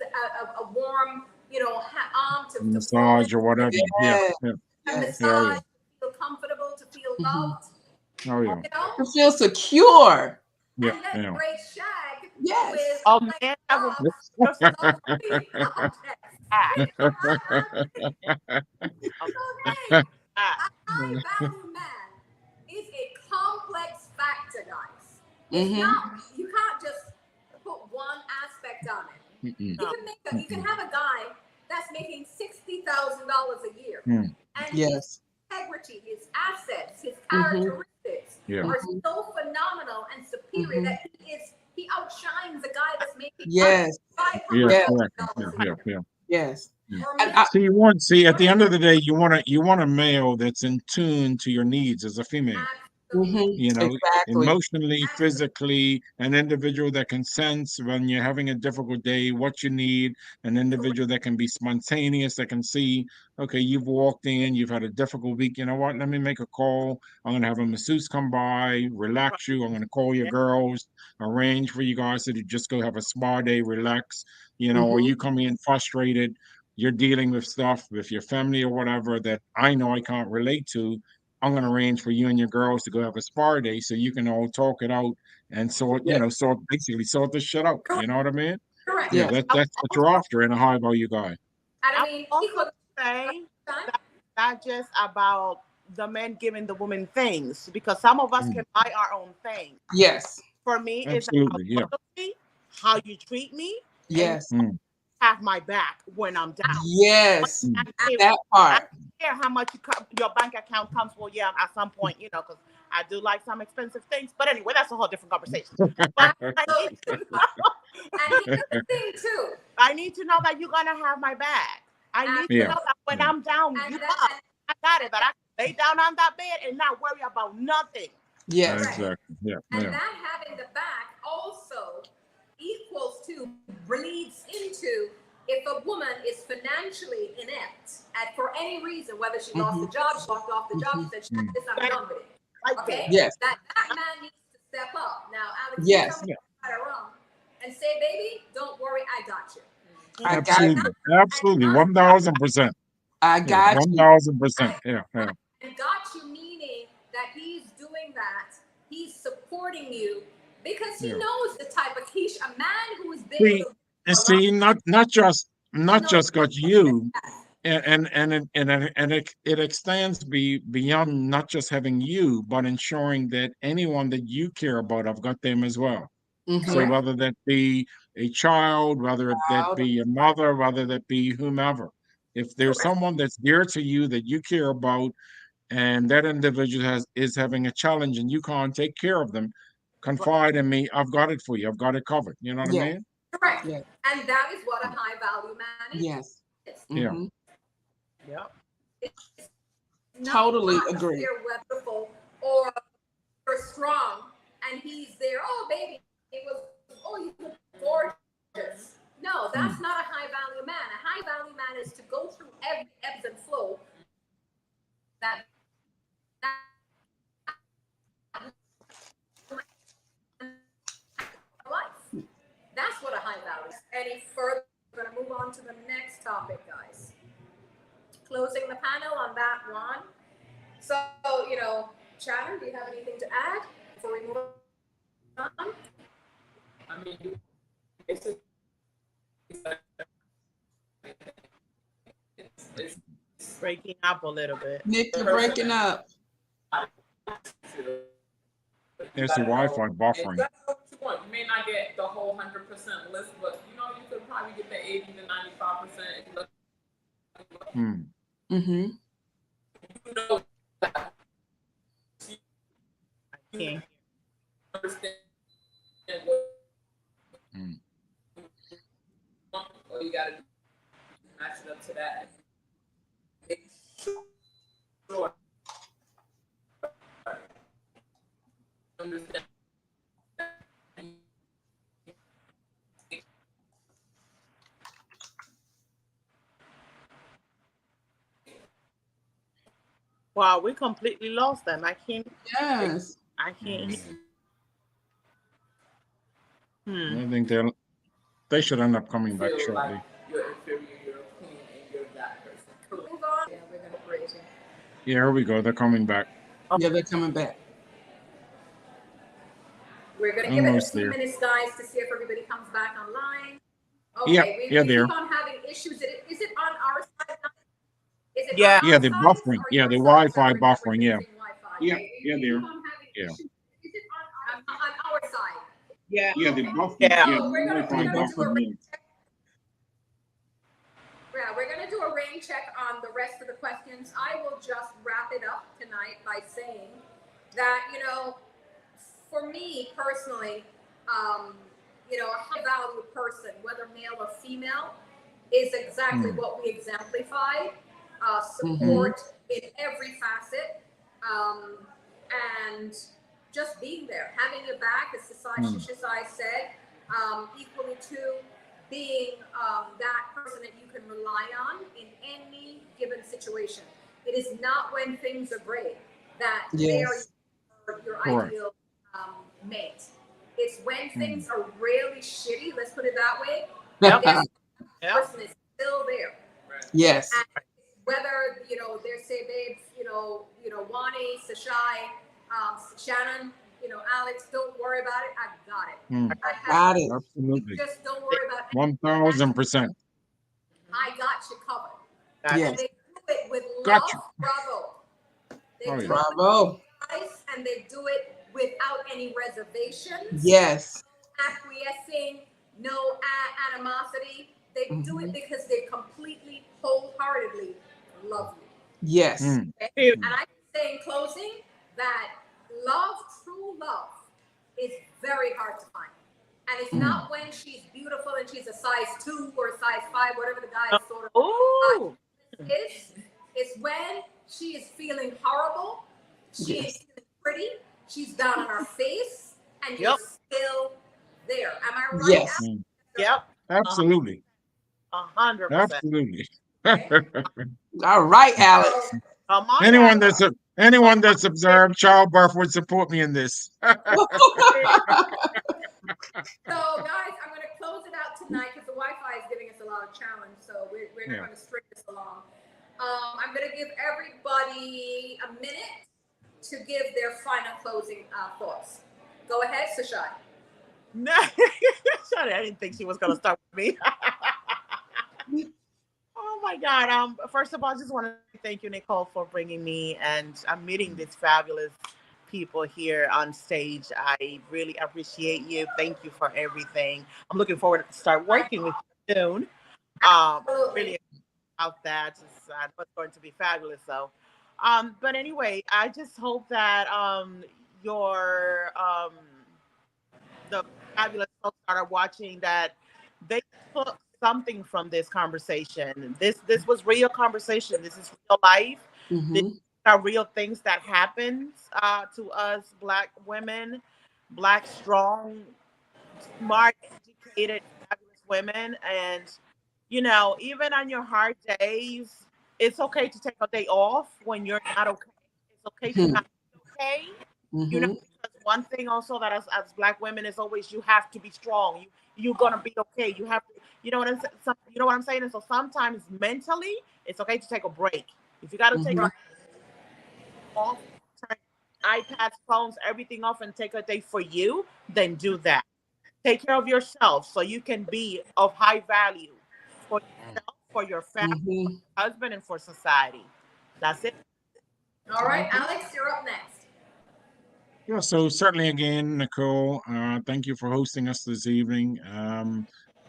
a warm, you know, arm to massage or whatever. A massage, to feel comfortable, to feel loved. Oh yeah. You know? To feel secure. Yeah. And then great shag Yes. with Oh man, a high value man is a complex factor, guys. It's not, you can't just put one aspect on it. You can have a guy that's making $60,000 a year, and his integrity, his assets, his characteristics are so phenomenal and superior that he outshines a guy that's making $500,000 a year. Yes. See, at the end of the day, you want a male that's in tune to your needs as a female. You know, emotionally, physically, an individual that can sense when you're having a difficult day, what you need, an individual that can be spontaneous, that can see, okay, you've walked in, you've had a difficult week, you know what, let me make a call. I'm going to have a masseuse come by, relax you. I'm going to call your girls, arrange for you guys to just go have a spa day, relax, you know, or you come in frustrated, you're dealing with stuff with your family or whatever that I know I can't relate to. I'm going to arrange for you and your girls to go have a spa day so you can all talk it out and sort this shit out. You know what I mean? Correct. Yeah, that's what you're after in a high value guy. And I mean, also say not just about the men giving the women things, because some of us can buy our own things. Yes. For me, it's about loyalty, how you treat me. Yes. Have my back when I'm down. Yes. That part. I don't care how much your bank account comes. Well, yeah, at some point, you know, because I do like some expensive things. But anyway, that's a whole different conversation. But and here's the thing too. I need to know that you're gonna have my back. I need to know that when I'm down, I got it. That I can lay down on that bed and not worry about nothing. Yes. Exactly. Yeah. And that having the back also equals to, bleeds into, if a woman is financially inept for any reason, whether she lost the job, she walked off the job, she said, this, I'm done with it. Okay? Yes. That man needs to step up. Now, Alex, yes. you right or wrong, and say, baby, don't worry, I got you. Absolutely. 1,000%. I got you. 1,000%. Yeah. And got you meaning that he's doing that, he's supporting you, because he knows the type of a man who has been not just got you, and it extends beyond not just having you, but ensuring that anyone that you care about, I've got them as well. So whether that be a child, whether that be a mother, whether that be whomever, if there's someone that's dear to you that you care about, and that individual is having a challenge and you can't take care of them, confide in me. I've got it for you. I've got it covered. You know what I mean? Correct. Yeah. And that is what a high value man is. Yes. Yeah. Totally agree. Wonderful or strong, and he's there. Oh, baby, you look gorgeous. No, that's not a high value man. A high value man is to go through every ebbs and flow. Life. That's what a high value is. Any further, we're going to move on to the next topic, guys. Closing the panel on that one. So, Shannon, do you have anything to add before we move on? I mean, it's breaking up a little bit. Nick, you're breaking up. There's the Wi-Fi buffering. You may not get the whole 100% list, but you could probably get the 80 to 95%. Mm-hmm. I can't understand what you got to match it up to that. Wow, we completely lost them. I can't. Yes. I can't. I think they should end up coming back Feel like shortly. you're inferior, you're a queen, and you're that person. Correct. Move on. Yeah, we're gonna break it. Yeah, here we go. They're coming back. Yeah, they're coming back. We're gonna give it a Almost few there. minutes, guys, to see if everybody comes back online. Yeah, Okay, yeah, we there. keep on having issues. Is it on our side? Is it Yeah. on Yeah, our the side buffering. or Yeah, your the side Wi-Fi that we're buffering. Yeah, using Wi-Fi? yeah, We yeah, keep there. on having Yeah, issues. Is it on our side? Yeah. yeah, the Okay. buffering. Yeah. Yeah, So the we're Wi-Fi gonna do a buffering. rain check. Yeah, we're gonna do a rain check on the rest of the questions. I will just wrap it up tonight by saying that, for me personally, a high value person, whether male or female, is exactly what we exemplify. Support in every facet, and just being there, having your back, as Suchay said, equally to being that person that you can rely on in any given situation. It is not when things are great that they are Yes. your Correct. ideal mate. It's when things are really shitty, let's put it that way, that this Yeah. person is still there. Yes. And whether, they say, babes, Juani, Suchay, Shannon, Alex, don't worry about it. I got it. I have Got it. Absolutely. Just don't worry about it. 1000%. I got you covered. Gotcha. And Yes. they do it with Got love. you. Bravo. They Oh, do yeah. it with Bravo. nice, and they do it without any reservations, Yes. acquiescing, no animosity. They do it because they completely, wholeheartedly love you. Yes. Okay? And I say in closing that love, true love, is very hard to find. And it's not when she's beautiful and she's a size 2 or a size 5, whatever the guy sort of Ooh. is. It's when she is feeling horrible, she Yes. is feeling pretty, she's down on her face, and you're still there. Am I right? Yes. Alex? Yep. Absolutely. 100%. Absolutely. All right, Alex. Come on. Anyone that's observed childbirth would support me in this. So, guys, I'm going to close it out tonight because the Wi-Fi is giving us a lot of challenge. So we're not going to string this along. I'm going to give everybody a minute to give their final closing thoughts. Go ahead, Suchay. No, I didn't think she was gonna start with me. Oh my God. First of all, I just want to thank you, Nicole, for bringing me, and I'm meeting these fabulous people here on stage. I really appreciate you. Thank you for everything. I'm looking forward to start working with you soon. Really about that. I know it's going to be fabulous. So, but anyway, I just hope that the fabulous folks that are watching, that they took something from this conversation. This was real conversation. This is real life. These are real things that happens to us Black women, Black strong, smart, educated, fabulous women. And even on your hard days, it's okay to take a day off when you're not okay. It's okay to not be okay. Because one thing also that as Black women is always, you have to be strong. You're gonna be okay. You have to, you know what I'm saying? And so sometimes mentally, it's okay to take a break. If you got to take off, turn iPads, phones, everything off, and take a day for you, then do that. Take care of yourself so you can be of high value for yourself, for your family, for your husband, and for society. That's it. All right, Alex, you're up next. Yeah, so certainly again, Nicole, thank you for hosting us this evening.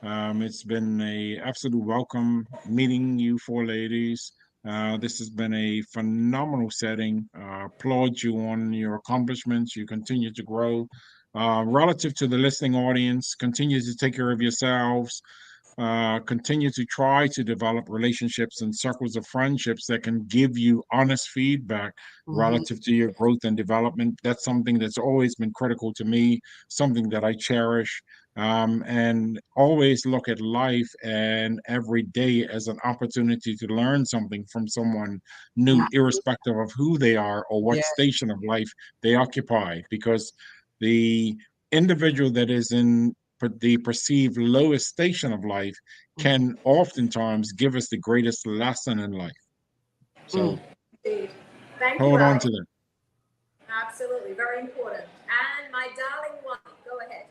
It's been a absolute welcome meeting you four ladies. This has been a phenomenal setting. Applaud you on your accomplishments. You continue to grow. Relative to the listening audience, continue to take care of yourselves. continue to try to develop relationships and circles of friendships that can give you honest feedback relative to your growth and development. That's something that's always been critical to me, something that I cherish, and always look at life and every day as an opportunity to learn something from someone new, irrespective of who they are or what station of life they occupy, because the individual that is in the perceived lowest station of life can oftentimes give us the greatest lesson in life. So Thank you, hold on Alex. to that. Absolutely, very important. And my darling one, go ahead.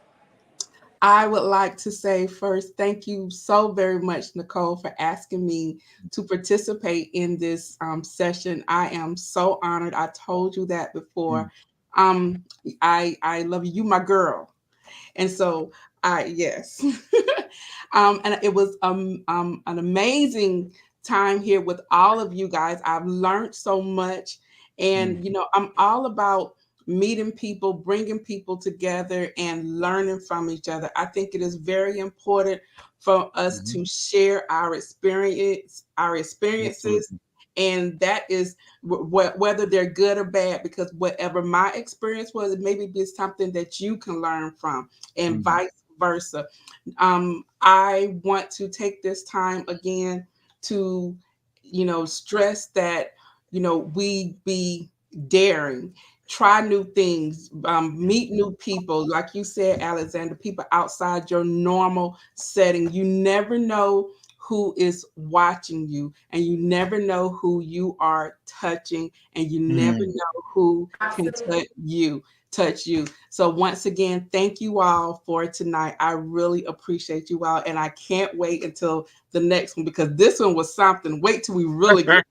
I would like to say first, thank you so very much, Nicole, for asking me to participate in this session. I am so honored. I told you that before. I love you, my girl. And so yes. And it was an amazing time here with all of you guys. I've learned so much. And, you know, I'm all about meeting people, bringing people together and learning from each other. I think it is very important for us to share our experiences. Absolutely. And that is whether they're good or bad, because whatever my experience was, it maybe be something that you can learn from, and vice versa. I want to take this time again to, you know, stress that, you know, we be daring, try new things, meet new people. Like you said, Alexander, people outside your normal setting. You never know who is watching you, and you never know who you are touching, and you never know who can touch you. So once again, thank you all for tonight. I really appreciate you all, and I can't wait until the next one, because this one was something. Wait till we really get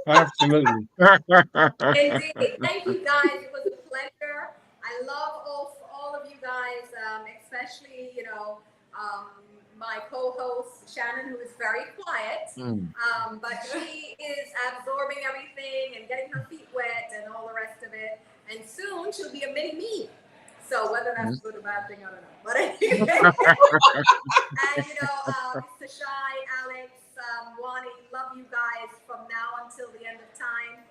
Absolutely. Indeed. Thank you, guys. It was a pleasure. I love all of you guys, especially, you know, my co-host Shannon, who is very quiet, but she is absorbing everything and getting her feet wet and all the rest of it. And soon she'll be a mini me. So whether that's a good or bad thing, I don't know. But anyway, and you know, Suchay, Alex, Juani, love you guys from now until the end of time.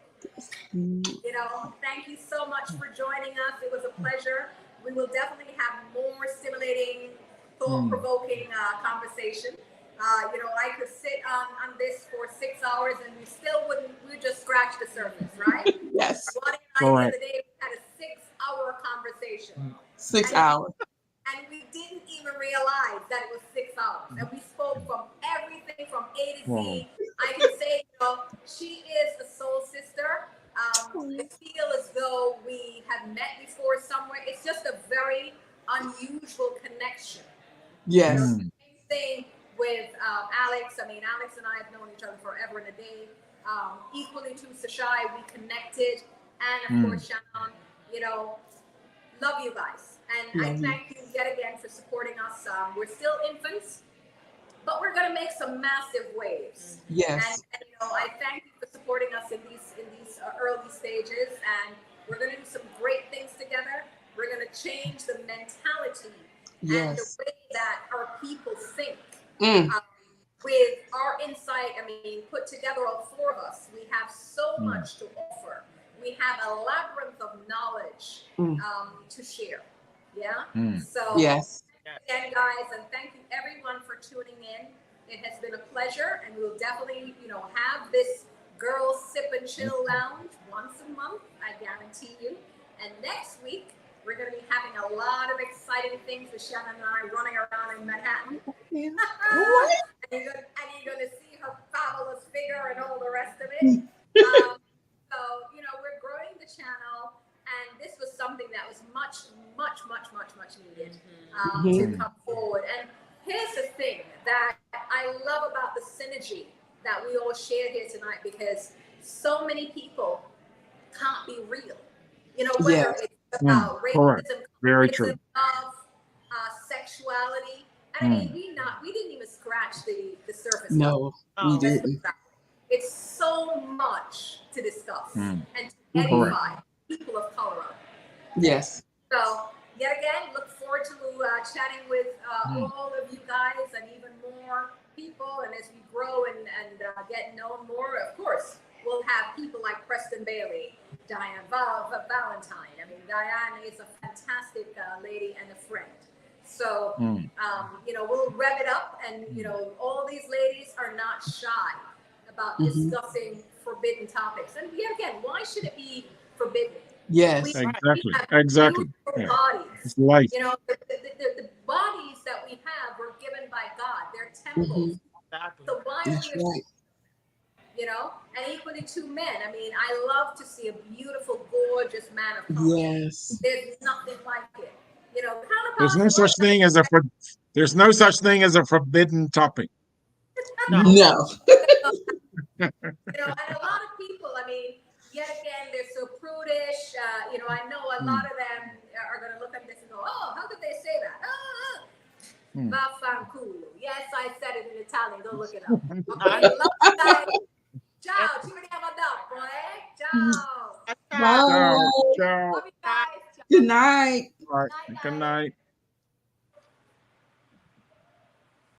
You know, thank you so much for joining us. It was a pleasure. We will definitely have more stimulating, thought-provoking conversation. You know, I could sit on this for 6 hours and we still wouldn't, we just scratch the surface, right? Yes. Juani and I the other day, we had a 6-hour conversation. 6 hours. And we didn't even realize that it was 6 hours. And we spoke from everything from A to Z. I can say, you know, she is a soul sister. I feel as though we have met before somewhere. It's just a very unusual connection. Yes. You know, same thing with Alex. I mean, Alex and I have known each other forever and a day. Equally to Suchay, we connected. And of course, Shannon, you know, love you guys. And I thank you yet again for supporting us. We're still infants, but we're going to make some massive waves. Yes. And you know, I thank you for supporting us in these early stages. And we're going to do some great things together. We're going to change the mentality and the way that our people think. With our insight, I mean, put together all 4 of us, we have so much to offer. We have a labyrinth of knowledge to share. Yeah. So again, guys, and thank you everyone for tuning in. It has been a pleasure, and we'll definitely, you know, have this girls sip and chill lounge once a month. I guarantee you. And next week we're going to be having a lot of exciting things with Shannon and I running around in Manhattan. And you're going to see her fabulous figure and all the rest of it. So, you know, we're growing the channel, and this was something that was much needed to come forward. And here's the thing that I love about the synergy that we all shared here tonight, because so many people can't be real. You know, whether it's about racism, very true, love, sexuality. I mean, we didn't even scratch the surface. No, we didn't. It's so much to discuss and to edify people of color. Yes. So yet again, look forward to chatting with all of you guys and even more people. And as we grow and get known more, of course, we'll have people like Preston Bailey, Diane Valentine. I mean, Diane is a fantastic lady and a friend. So, you know, we'll rev it up, and, you know, all these ladies are not shy about discussing forbidden topics. And yet again, why should it be forbidden? Yes. Exactly. Yeah. Bodies. It's life. You know, the bodies that we have were given by God. They're temples. So why are we right. You know, and equally two men. I mean, I love to see a beautiful, gorgeous man of color. Yes. There's nothing like it. You know, There's no such thing as a forbidden topic. No. You know, and a lot of people, I mean, yet again, they're so prudish. You know, I know a lot of them are going to look at this and go, "Oh, how could they say that?" Vaffanculo. Yes, I said it in Italian. Go look it up. Okay, ciao, ci vediamo dopo, eh? Ciao. Bye. Ciao. Love you guys. Good night. All right. Good night.